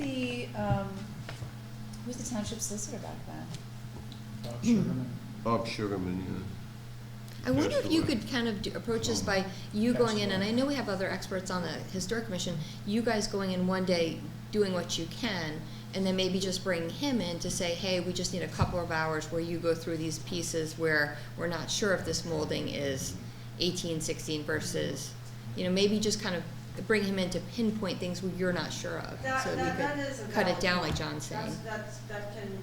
the township solicitor back then? Bob Sugarman, yeah. I wonder if you Yes, could kind of approach this by you going in, and I know we have other experts on the Historic Commission, you guys going in one day, doing what you can, and then maybe just bring him in to say, hey, we just need a couple of hours where you go through these pieces where we're not sure if this molding is 1816 versus, maybe just kind of bring him in to pinpoint things where you're not sure of. That, So we that, that could is a cut it valid down point. like John's saying. That can,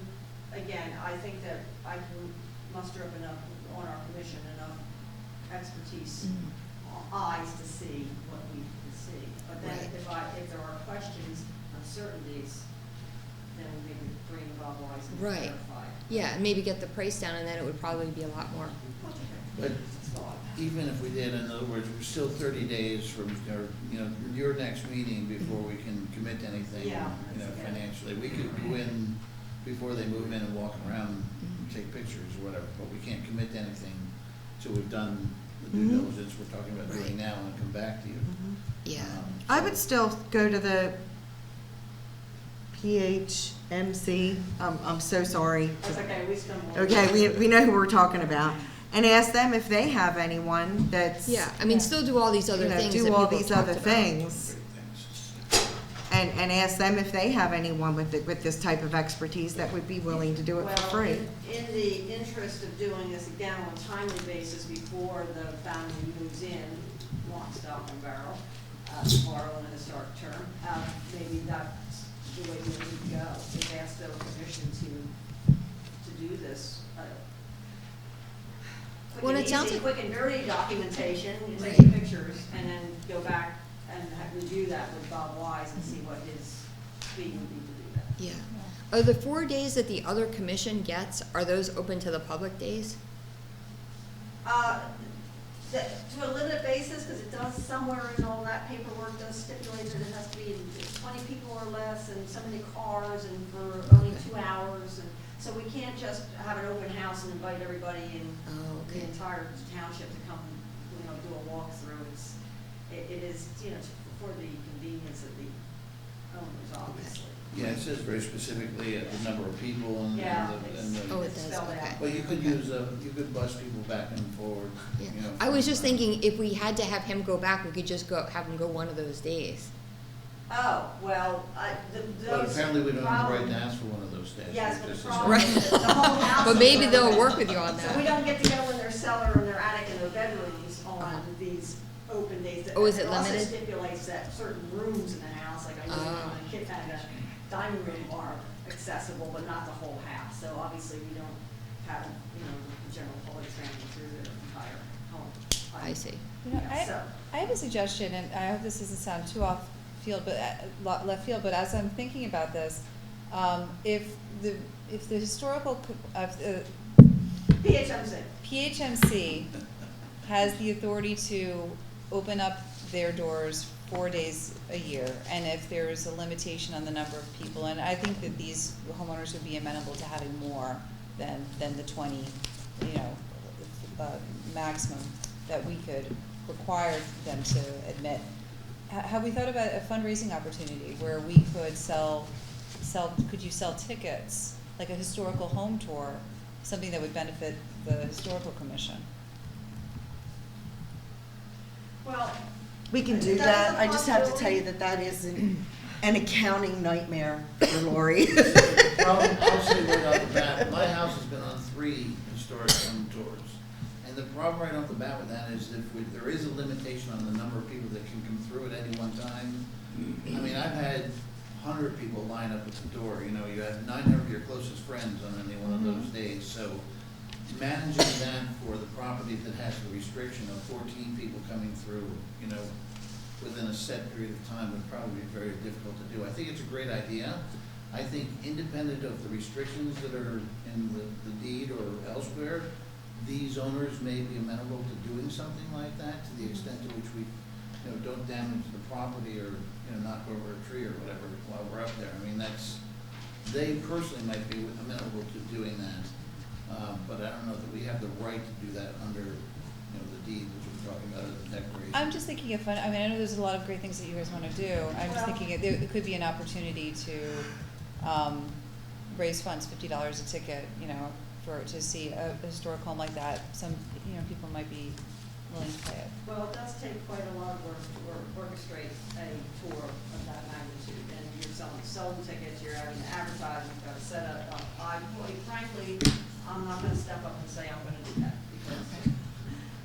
again, I think that I can muster up enough on our commission, enough expertise, eyes to see what we can see. But then Right. if there are questions, uncertainties, then we can bring Bob Wise and Right. clarify. Yeah, and maybe get the price down, and then it would probably be a lot more. But even if we did, in other words, we're still 30 days from, your next meeting before we can commit to anything, Yeah. financially. We could go in before they move in and walk around, take pictures or whatever, but we can't commit to anything till we've done the due diligence we're talking about doing now and come back to you. Yeah. I would still go to the PHMC, I'm so sorry. That's okay, we still. Okay, we know who we're talking about, and ask them if they have anyone that's. Yeah, I mean, still do all these other things that Do people all have these talked other about. things, and ask them if they have anyone with this type of expertise that would be willing to do it for free. Well, in the interest of doing this again on a timely basis before the family moves in, lock, stock, and barrel, to borrow an historic term, maybe that's the way we need to go, is ask the commission to do this. Well, it sounds like- Quick and dirty documentation, and take Right. pictures, and then go back and review that with Bob Wise and see what his fee would be to do that. Yeah. Are the 4 days that the other commission gets, are those open to the public days? To a limited basis, because it does somewhere in all that paperwork does stipulate that it has to be 20 people or less and so many cars and for only 2 hours. And so we can't just have an open house and invite everybody in Oh, the okay. entire township to come, do a walkthrough. It is, for the convenience of the owners, obviously. Yeah, it says very specifically the number of people and Yeah, the. Oh, it it's does, spelled okay. out. Well, you could use, you could bus people back and forward, Yeah. from- I was just thinking if we had to have him go back, we could just have him go one of those days. Oh, well, But those. apparently we don't have the right to problem- ask for one of those days. Yes, It but the just problem Right. is that the whole house. But is maybe they'll open. work with you on So we that. don't get to go in their cellar or their attic and their bedrooms on these open days. Oh, is it limited? It also stipulates that certain rooms in the house, like I know Ah. the kid had a dining room are accessible, but not the whole house. So obviously we don't have, the general public tramping through their entire home. I see. Yeah, so- I have a suggestion, and I hope this doesn't sound too off field, but left field. But as I'm thinking about this, if the historical PHMC. PHMC has the authority to open up their doors 4 days a year, and if there's a limitation on the number of people, and I think that these homeowners would be amenable to having more than the 20, maximum that we could require them to admit. Have we thought about a fundraising opportunity where we could could you sell tickets, like a historical home tour, something that would benefit the historical commission? Well. We can do That's that, a I just have to tell you possibility. that is an accounting nightmare for Lori. Well, I'll say right off the bat, my house has been on 3 historic home tours. And the problem right off the bat with that is if there is a limitation on the number of people that can come through at any one time. I mean, I've had 100 people line up at the door, you know, you have 900 of your closest friends on any one of those days, so managing that for the property that has the restriction of 14 people coming through, you know, within a set period of time would probably be very difficult to do. I think it's a great idea. I think independent of the restrictions that are in the deed or elsewhere, these owners may be amenable to doing something like that to the extent to which we, you know, don't damage the property or, you know, knock over a tree or whatever while we're up there. I mean, they personally might be amenable to doing that. But I don't know that we have the right to do that under, you know, the deed, which we're talking about, or the declaration. I'm just thinking of fun, I mean, I know there's a lot of great things that you guys want to do. I'm just thinking it could be an opportunity to raise funds, $50 a ticket, you know, to see a historic home like that. Some, you know, people might be willing to pay it. Well, it does take quite a lot of work to orchestrate a tour of that magnitude, and you're selling tickets, you're having to advertise, you've got to set up. Frankly, I'm not going to step up and say I'm going to do that,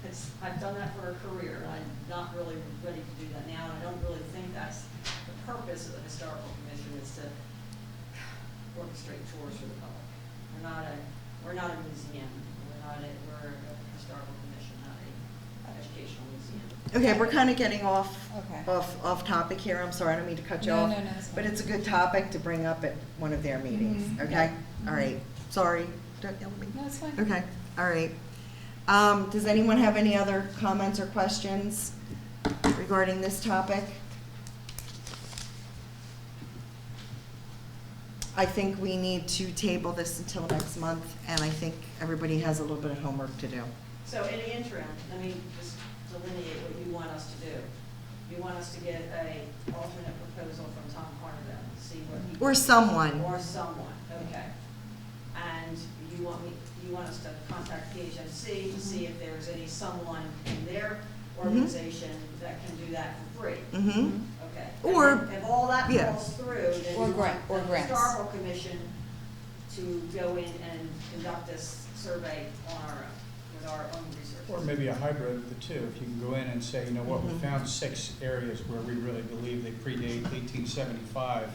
because I've done that for a career, and I'm not really ready to do that now, and I don't really think that's the purpose of the historical commission, is to orchestrate tours for the public. We're not a museum. We're a historical commission, not an educational museum. Okay, we're kind of getting off Okay. topic here. I'm sorry, I don't mean to cut you No, off. no, it's But fine. it's a good topic to bring up at one of their meetings, Mhm. okay? All right, sorry. Don't yell at me. No, it's fine. Okay, all right. Does anyone have any other comments or questions regarding this topic? I think we need to table this until next month, and I think everybody has a little bit of homework to do. So in the interim, let me just delineate what you want us to do. You want us to get a alternate proposal from Tom Carnevale, see what he. Or someone. Or someone, okay. And you want us to contact PHMC to see if there's any in their organization that can do that for free. Mm-hmm. Okay. Or- And then if all that yeah. falls through, then Or you grant- want or the grants. historical commission to go in and conduct this survey on our own, with our own research. Or maybe a hybrid of the two. If you can go in and say, you know what, we Mhm. found 6 areas where we really believe they predate 1875.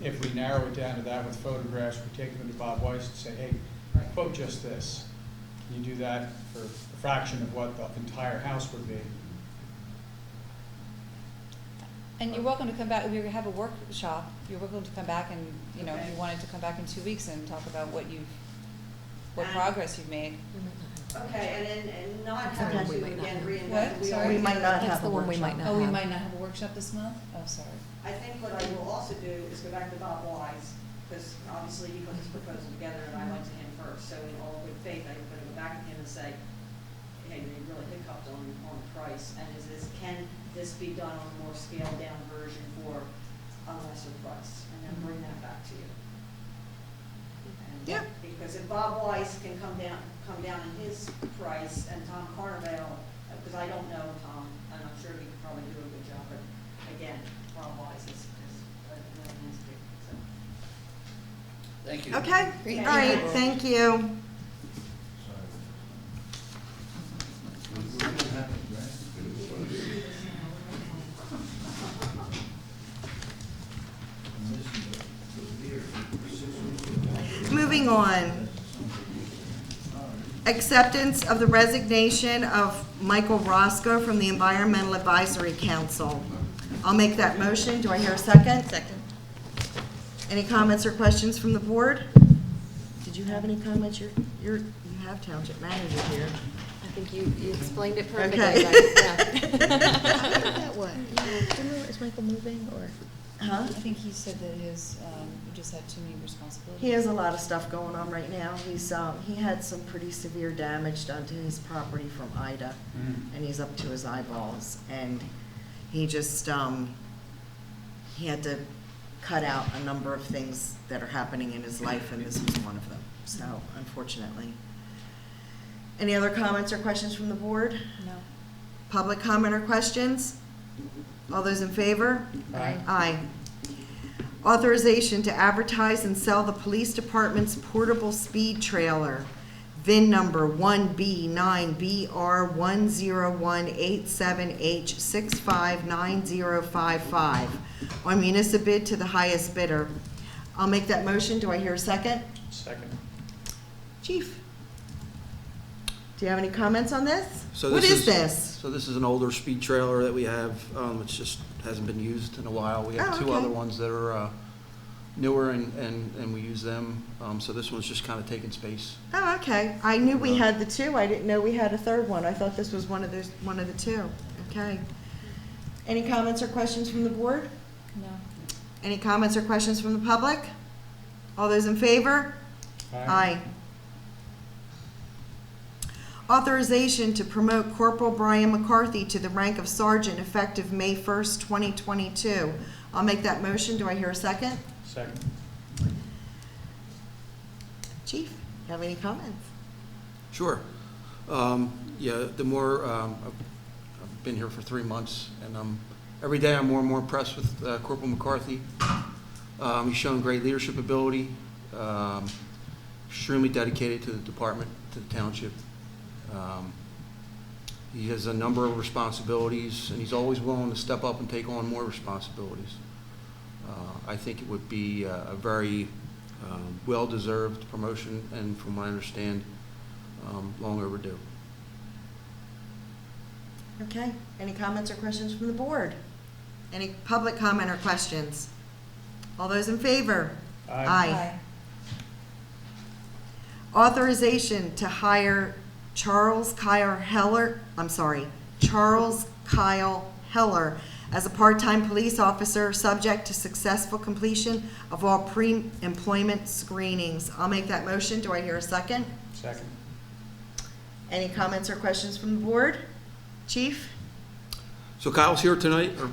If we narrow it down to that with photographs, we take them to Bob Weiss and say, hey, Right. quote just this. You do that for a fraction of what the entire house would be. And you're welcome to come back, we have a workshop, you're welcome to come back and, you know, if Okay. you wanted to come back in 2 weeks and talk about what And- progress you've made. Okay, and not That's having the one we to might not again have. reinvent What? the wheel. Sorry? We might not That's have a the one we workshop. might not Oh, we have. might not have a workshop this month? Oh, sorry. I think what I will also do is go back to Bob Wise, because obviously he put this proposal together and I went to him first. So in all good faith, I'm going to go back to him and say, hey, they really hiccuped on the price. And can this be done on a more scaled down version for a lesser price? And then bring that back to you. And- Yeah. Because if Bob Wise can come down in his price and Tom Carnevale, because I don't know Tom, and I'm sure he could probably do a good job, but again, Bob Wise is another entity, so. Thank you. Okay, Great. all right, thank you. Moving on. Acceptance of the resignation of Michael Rosko from the Environmental Advisory Council. I'll make that motion. Do I hear a second? Second. Any comments or questions from the board? Did you have any comments? You have township manager here. I think you explained it perfectly. Okay. Yeah. What? Is Michael moving or? Huh? I think he said that he just had too many responsibilities. He has a lot of stuff going on right now. He had some pretty severe damage done to his property from Ida, and he's up to his eyeballs. And he just, he had to cut out a number of things that are happening in his life, and this was one of them, so unfortunately. Any other comments or questions from the board? No. Public comment or questions? All those in favor? Aye. Aye. Authorization to advertise and sell the police department's portable speed trailer, VIN number 1B9BR10187H659055 on municipal bid to the highest bidder. I'll make that motion. Do I hear a second? Second. Chief, do you have any comments on this? So What is this? So this is an older speed trailer that we have, it's just hasn't been used in a while. We have Oh, two okay. other ones that are newer and we use them. So this one's just kind of taking space. Oh, okay. I knew we had the two. I didn't know we had a third one. I thought this was one of the two. Okay. Any comments or questions from the board? No. Any comments or questions from the public? All those in favor? Aye. Authorization to promote Corporal Brian McCarthy to the rank of sergeant effective May 1st, 2022. I'll make that motion. Do I hear a second? Second. Chief, you have any comments? Sure. Yeah, the more, I've been here for 3 months, and every day I'm more and more impressed with Corporal McCarthy. He's shown great leadership ability, extremely dedicated to the department, to the township. He has a number of responsibilities, and he's always willing to step up and take on more responsibilities. I think it would be a very well-deserved promotion, and from what I understand, long overdue. Okay. Any comments or questions from the board? Any public comment or questions? All those in favor? Aye. Authorization to hire Charles Kyle Heller as a part-time police officer, subject to successful completion of all pre-employment screenings. I'll make that motion. Do I hear a second? Second. Any comments or questions from the board? Chief? So Kyle's here tonight, or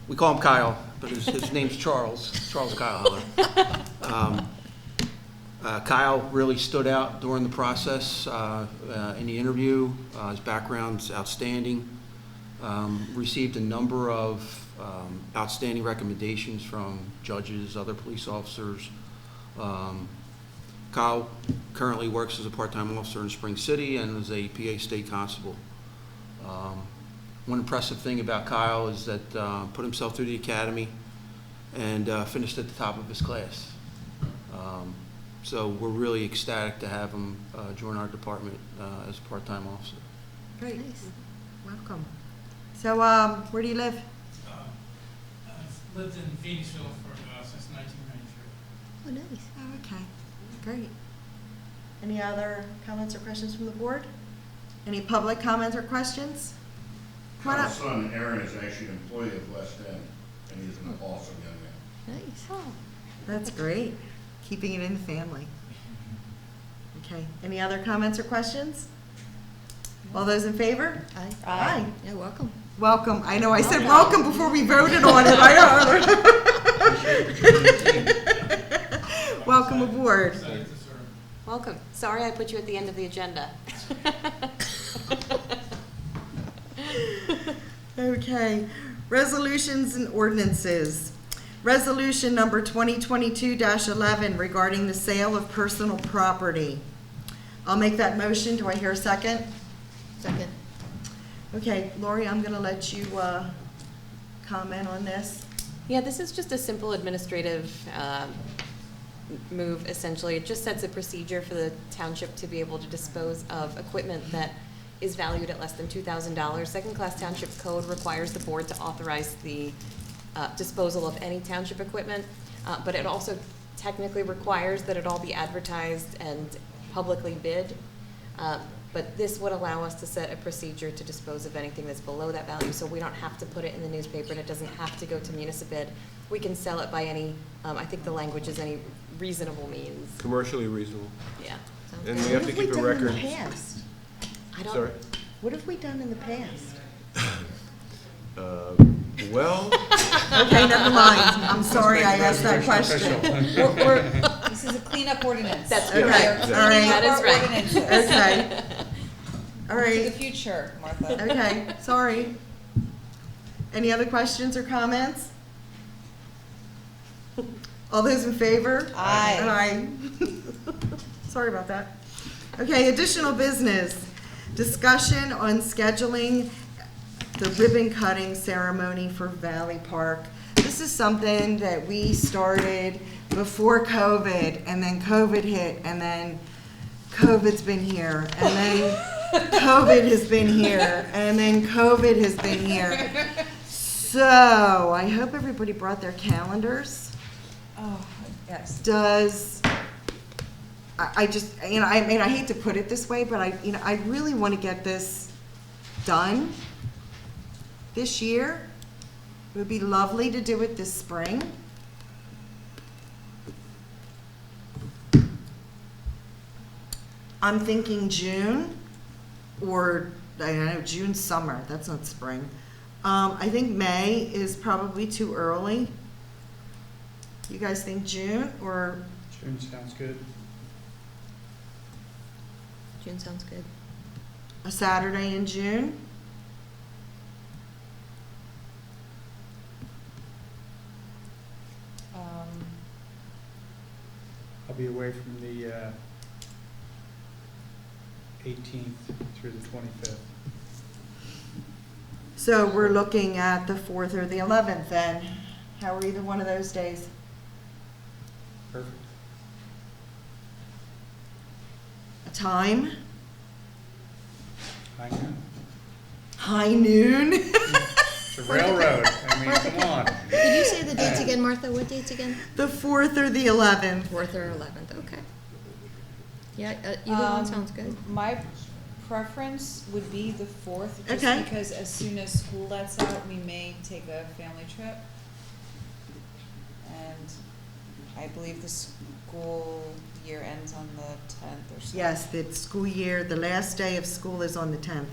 we call him Kyle, but his name's Charles Kyle Heller. Kyle really stood out during the process in the interview. His background's outstanding. Received a number of outstanding recommendations from judges, other police officers. Kyle currently works as a part-time officer in Spring City and is a PA state constable. One impressive thing about Kyle is that put himself through the academy and finished at the top of his class. So we're really ecstatic to have him join our department as a part-time officer. Great. Nice. Welcome. So, where do you live? I've lived in Phoenixville since 1993. Oh, nice. Oh, okay. Great. Any other comments or questions from the board? Any public comments or questions? Come on My up. son Aaron is actually an employee of West End, and he's an awesome young man. Nice. That's great. Keeping it in the family. Okay. Any other comments or questions? All those in favor? Aye. Aye. Yeah, welcome. Welcome. I know I said welcome before we voted on it. I know. Welcome aboard. Excited to serve. Welcome. Sorry I put you at the end of the agenda. Okay. Resolutions and ordinances. Resolution number 2022-11 regarding the sale of personal property. I'll make that motion. Do I hear a second? Second. Okay, Lori, I'm going to let you comment on this. Yeah, this is just a simple administrative move, essentially. It just sets a procedure for the township to be able to dispose of equipment that is valued at less than $2,000. Second-class township code requires the board to authorize the disposal of any township equipment, but it also technically requires that it all be advertised and publicly bid. But this would allow us to set a procedure to dispose of anything that's below that value, so we don't have to put it in the newspaper, and it doesn't have to go to municipal bid. We can sell it by any, I think the language is any reasonable means. Commercially reasonable. Yeah. And we have to keep a record. What have we done in the past? I don't. Sorry? What have we done in the past? Well, Okay, never mind. I'm sorry I asked that question. This is a cleanup ordinance. That's Okay, correct. all right. That is Our right. ordinances. Okay. All To the right. future, Martha. Okay, sorry. Any other questions or comments? All those in favor? Aye. Aye. Sorry about that. Okay, additional business. Discussion on scheduling the ribbon cutting ceremony for Valley Park. This is something that we started before COVID, and then COVID hit, and then COVID's been here, and then COVID has been here, and then COVID has been here. So, I hope everybody brought their calendars. Oh, yes. I just, you know, I mean, I hate to put it this way, but I really want to get this done this year. It would be lovely to do it this spring. I'm thinking June, or, I don't know, June summer, that's not spring. I think May is probably too early. You guys think June, or June sounds good. June sounds good. a Saturday in June? I'll be away from the 18th through the 25th. So we're looking at the 4th or the 11th then. How are either one of those days? Perfect. A time? I know. High noon? It's a railroad. I mean, come on. Did you say the dates again, Martha? What dates again? The 4th or the 11th? 4th or 11th, okay. Yeah, either one sounds good. My preference would be the 4th, just Okay. because as soon as school lets out, we may take a family trip. And I believe the school year ends on the 10th or so. Yes, the school year, the last day of school is on the 10th.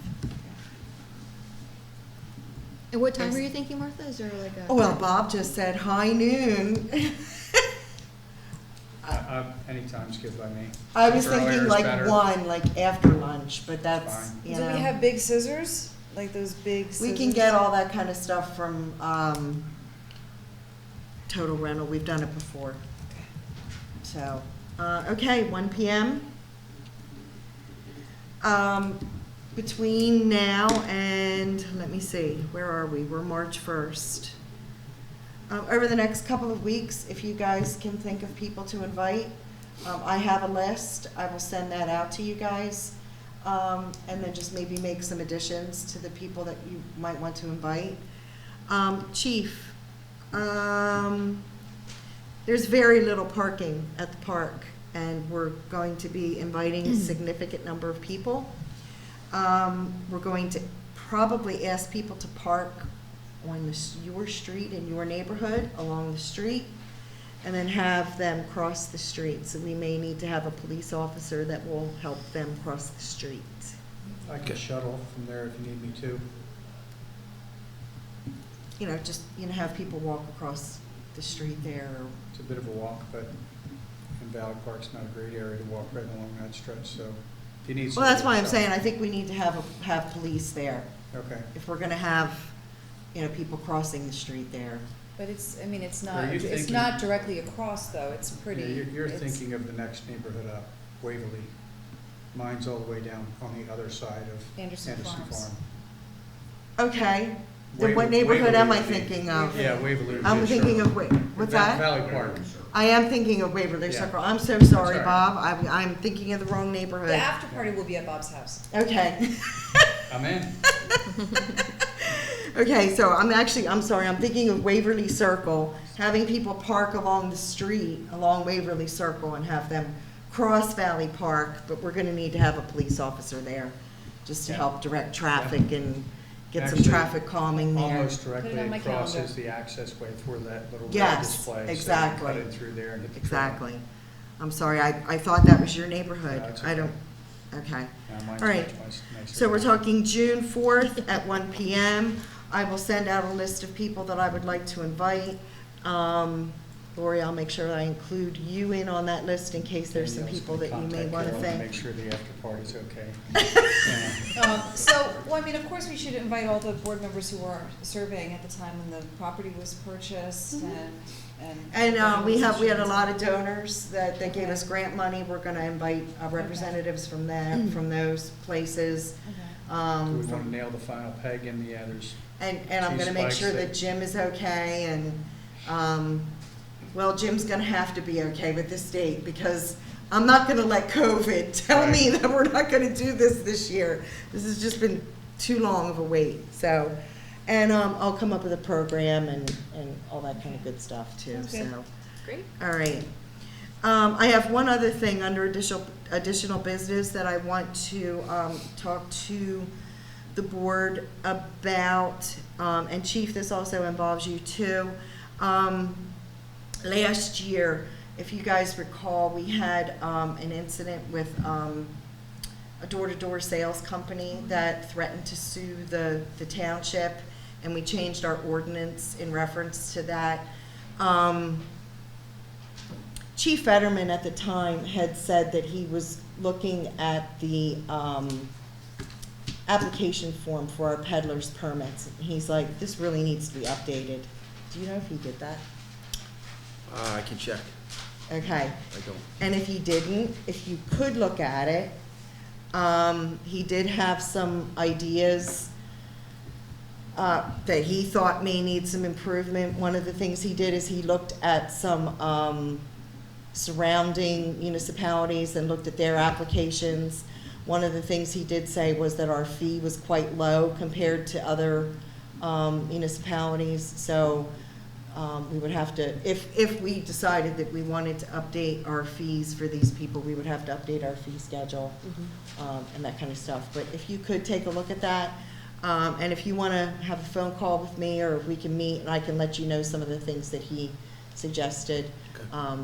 And what time Yes. were you thinking, Martha? Is there like a? Oh, well, Bob just said high noon. Anytime's good by me. I was Earlier thinking is like better. 1, like after lunch, but that's, Fine. you Do we know. have big scissors? Like those big scissors? We can get all that kind of stuff from Total Rental. We've done it before. So, okay, 1 p.m. Between now and, let me see, where are we? We're March 1st. Over the next couple of weeks, if you guys can think of people to invite, I have a list. I will send that out to you guys. And then just maybe make some additions to the people that you might want to invite. Chief, there's very little parking at the park, and we're going to be inviting a significant number of people. We're going to probably ask people to park on your street in your neighborhood, along the street, and then have them cross the street. So we may need to have a police officer that will help them cross the street. I can shuttle from there if you need me to. You know, just, you know, have people walk across the street there. It's a bit of a walk, but in Valley Park's not a great area to walk right along that stretch, so if you need Well, that's why I'm somebody to saying I think we need to have police there. shuttle. Okay. If we're gonna have, you know, people crossing the street there. But it's, I mean, it's Are not, you it's thinking- not directly across though, it's pretty. Yeah, you're it's- thinking of the next neighborhood up, Waverly. Mine's all the way down on the other side of Anderson Farms. Farm. Okay, then what neighborhood am I thinking of? Yeah, Waverly. would I'm be thinking Sherwood. of, what's that? Valley Park. I am thinking of Waverly Yeah. Circle. I'm so sorry, That's all right. Bob. I'm thinking of the wrong neighborhood. The after party will be at Bob's house. Okay. I'm in. Okay, so I'm sorry, I'm thinking of Waverly Circle, having people park along the street, along Waverly Circle, and have them cross Valley Park, but we're gonna need to have a police officer there, just to Yeah. help direct traffic and get some Actually, traffic calming there. Almost directly Put it on my across calendar. is the access way for that little red Yes, display. So you exactly. cut in through there and hit the trail. Exactly. I'm sorry, I thought that was your neighborhood. No, it's I don't, okay. okay. Yeah, mine's All right. much nicer. So we're talking June 4th at 1 p.m. I will send out a list of people that I would like to invite. Lori, I'll make sure I include you in on that list in case there's some Danielle's people that you may contact want to Carol thank. Make sure the after party's okay. Well, I mean, of course, we should invite all the board members who were serving at the time when the property was purchased And we had a lot of donors that gave us grant money. We're gonna invite representatives from them, from those places. Do we want to nail the final peg in the others? And I'm gonna make sure that Jim is okay, and, well, Jim's gonna have to be okay with this date, because I'm not gonna let COVID tell me that we're not gonna do this year. This has just been too long of a wait, so. And, I'll come up with a program and all that kind of good stuff too, Okay. so. Great. All right. I have one other thing under additional business that I want to talk to the board about, and Chief, this also involves you too. Last year, if you guys recall, we had an incident with a door-to-door sales company that threatened to sue the township, and we changed our ordinance in reference to that. Chief Fetterman at the time had said that he was looking at the application form for our peddler's permits. He's like, this really needs to be updated. Do you know if he did that? I can check. Okay. I don't. And if he didn't, if you could look at it, he did have some ideas that he thought may need some improvement. One of the things he did is he looked at some surrounding municipalities and looked at their applications. One of the things he did say was that our fee was quite low compared to other municipalities. So we would have to, if we decided that we wanted to update our fees for these people, we would have to update our fee schedule and that kind of stuff. But if you could take a look at that, and if you want to have a phone call with me, or if we can meet and I can let you know some of the things that he suggested, Okay.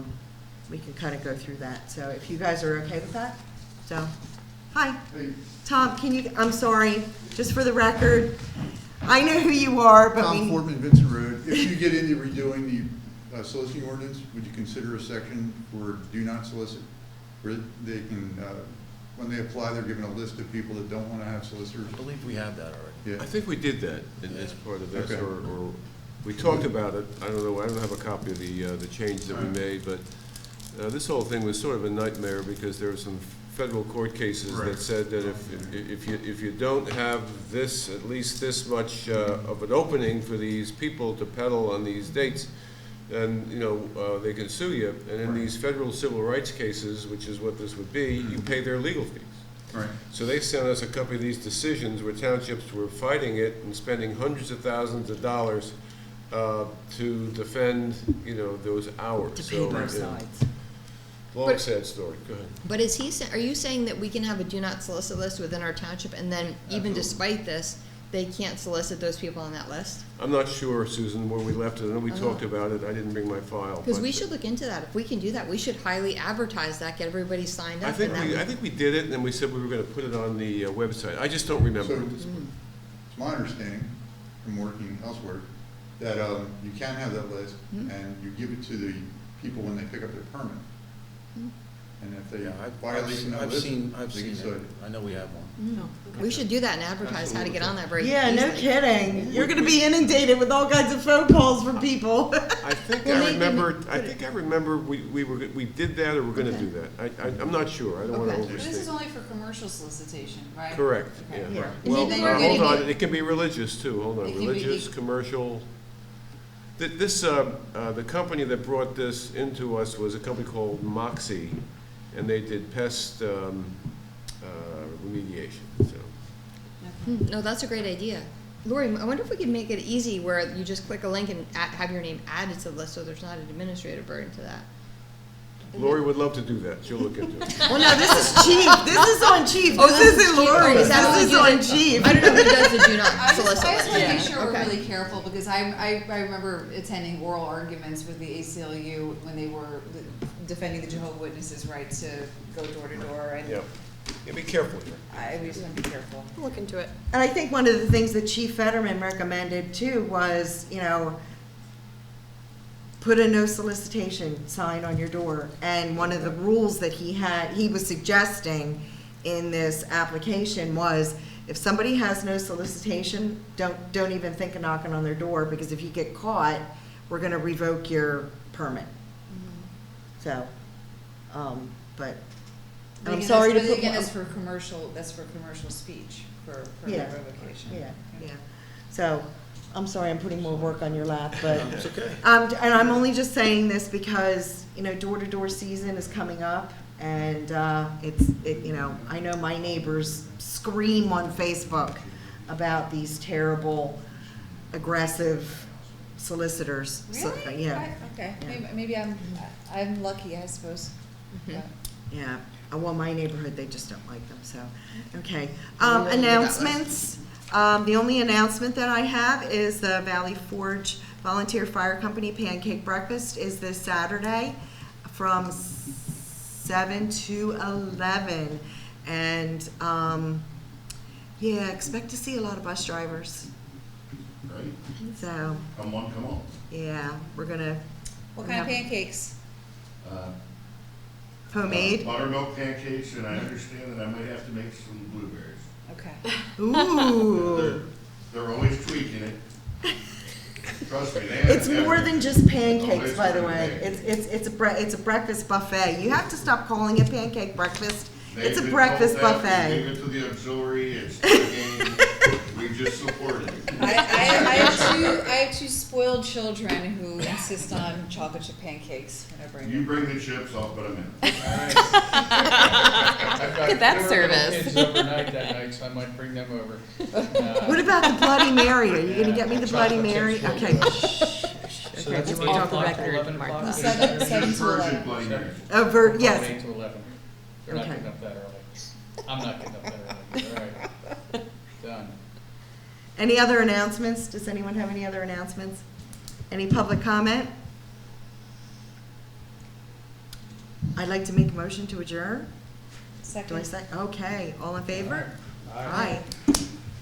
we can kind of go through that. So if you guys are okay with that? So, hi. Hey, Tom, can you, I'm sorry, just for the record, I know who you are, but Tom we. Foreman, Vincent Road. If you get into redoing the soliciting ordinance, would you consider a section for do not solicit? Where they can, when they apply, they're given a list of people that don't want to have solicitors? I believe we have that already. Yeah. I think we did that as part of this, Okay. or we talked about it. I don't know, I don't have a copy of the change that we made, but this whole thing was sort of a nightmare because there were some federal court cases that Right. said that if you don't have this, at least this much of an opening for these people to peddle on these dates, then, you know, they can sue you. And in Right. these federal civil rights cases, which is what this would be, you pay their legal fees. Right. So they sent us a copy of these decisions where townships were fighting it and spending hundreds of thousands of dollars to defend, you know, those hours. To pay So, both you know, sides. long, But- sad story. Go ahead. But is he, are you saying that we can have a do not solicit list within our township, and then even despite this, they can't solicit those people on that list? I'm not sure, Susan, where we left it. I know we talked about it. I didn't bring my file. Because but- we should look into that. If we can do that, we should highly advertise that, get everybody signed I up. think and that I think we did it, and then we said we were gonna put it on the website. I just don't remember. So it's my understanding from working elsewhere that you can have that list and you give it to the people when they pick up their permit. And if they Yeah, violate that I've list, seen they get it. cited. I know we have one. We should do that and advertise how to get on that very Yeah, no easily. kidding. You're gonna be inundated with all kinds of phone calls from people. I think Well, I maybe remember. we I put think I remember we did that, or we're going to Okay. do that. I'm not sure. I don't want to Okay. overstate. This is only for commercial solicitation, right? Correct. Okay. Yeah. Yeah. Well, And then we're hold gonna on. It can be religious too. Hold on. It can be- Religious, commercial. The company that brought this into us was a company called Moxie, and they did pest remediation. So. No, that's a great idea. Lori, I wonder if we could make it easy where you just click a link and have your name added to the list so there's not an administrative burden to that. Lori would love to do that. She'll look into it. Well, no, this is Chief. This is on Chief. Oh, This this is isn't Chief. Lori. Is that This is what you on did? Chief. I don't know who does the do not I just solicit want list. to make Yeah. sure we're Okay. really careful, because I remember attending oral arguments with the ACLU when they were defending the Jehovah's Witnesses' right to go door to door, and Yeah. Yeah, be careful here. I just want to be careful. We'll look into it. And I think one of the things that Chief Fetterman recommended too was, you know, put a no solicitation sign on your door. And one of the rules that he was suggesting in this application was, if somebody has no solicitation, don't even think of knocking on their door, because if you get caught, we're gonna revoke your permit. So, but, But I'm again, sorry to that's- but put. again, that's for commercial speech, for Yeah. revocation. Yeah, Okay. yeah. So, I'm sorry, I'm putting more work on your lap, but. It's okay. And I'm only just saying this because, door-to-door season is coming up, and, I know my neighbors scream on Facebook about these terrible, aggressive solicitors. So, Really? Yeah, Right, okay, Yeah. maybe I'm lucky, I suppose. But- yeah. Well, my neighborhood, they just don't like them, so, okay. Well, we won't do that Announcements. The only announcement that I have is the Valley Forge Volunteer Fire Company Pancake Breakfast is this Saturday from 7 to 11. And, expect to see a lot of bus drivers. Right? So, Come on, come on. yeah, we're gonna. What kind of pancakes? Homemade? Buttermilk pancakes, and I understand that I might have to make some blueberries. Okay. Ooh. They're always tweaking it. Trust me, they have. It's more than just Oh, pancakes, it's by the more than way. pancakes. It's a breakfast buffet. You have to stop calling it pancake breakfast. It's a They've been breakfast told that. We buffet. gave it to the auxiliary, it's their game, we just support it. I have two spoiled children who insist on chocolate chip pancakes when I bring You them. bring the chips, I'll put them in. All right. I've got Look at that 4 little service. kids overnight that night, so I might bring them over. What about the Bloody Mary? Are you gonna Yeah, get me the Bloody chocolate Mary? chips will Okay. do. Okay, So that's you 8 wanna talk o'clock about- to 11 o'clock? Martha. Seven Just to virgin 11. Bloody Marys. Yes. 8 to 11. They're not Okay. getting up that early. I'm not getting up that early, all right. Done. Any other announcements? Does anyone have any other announcements? Any public comment? I'd like to make a motion to adjourn. Do I Second. say? Okay, all in favor? All right. Aye.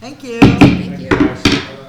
Thank you. Thank you, guys.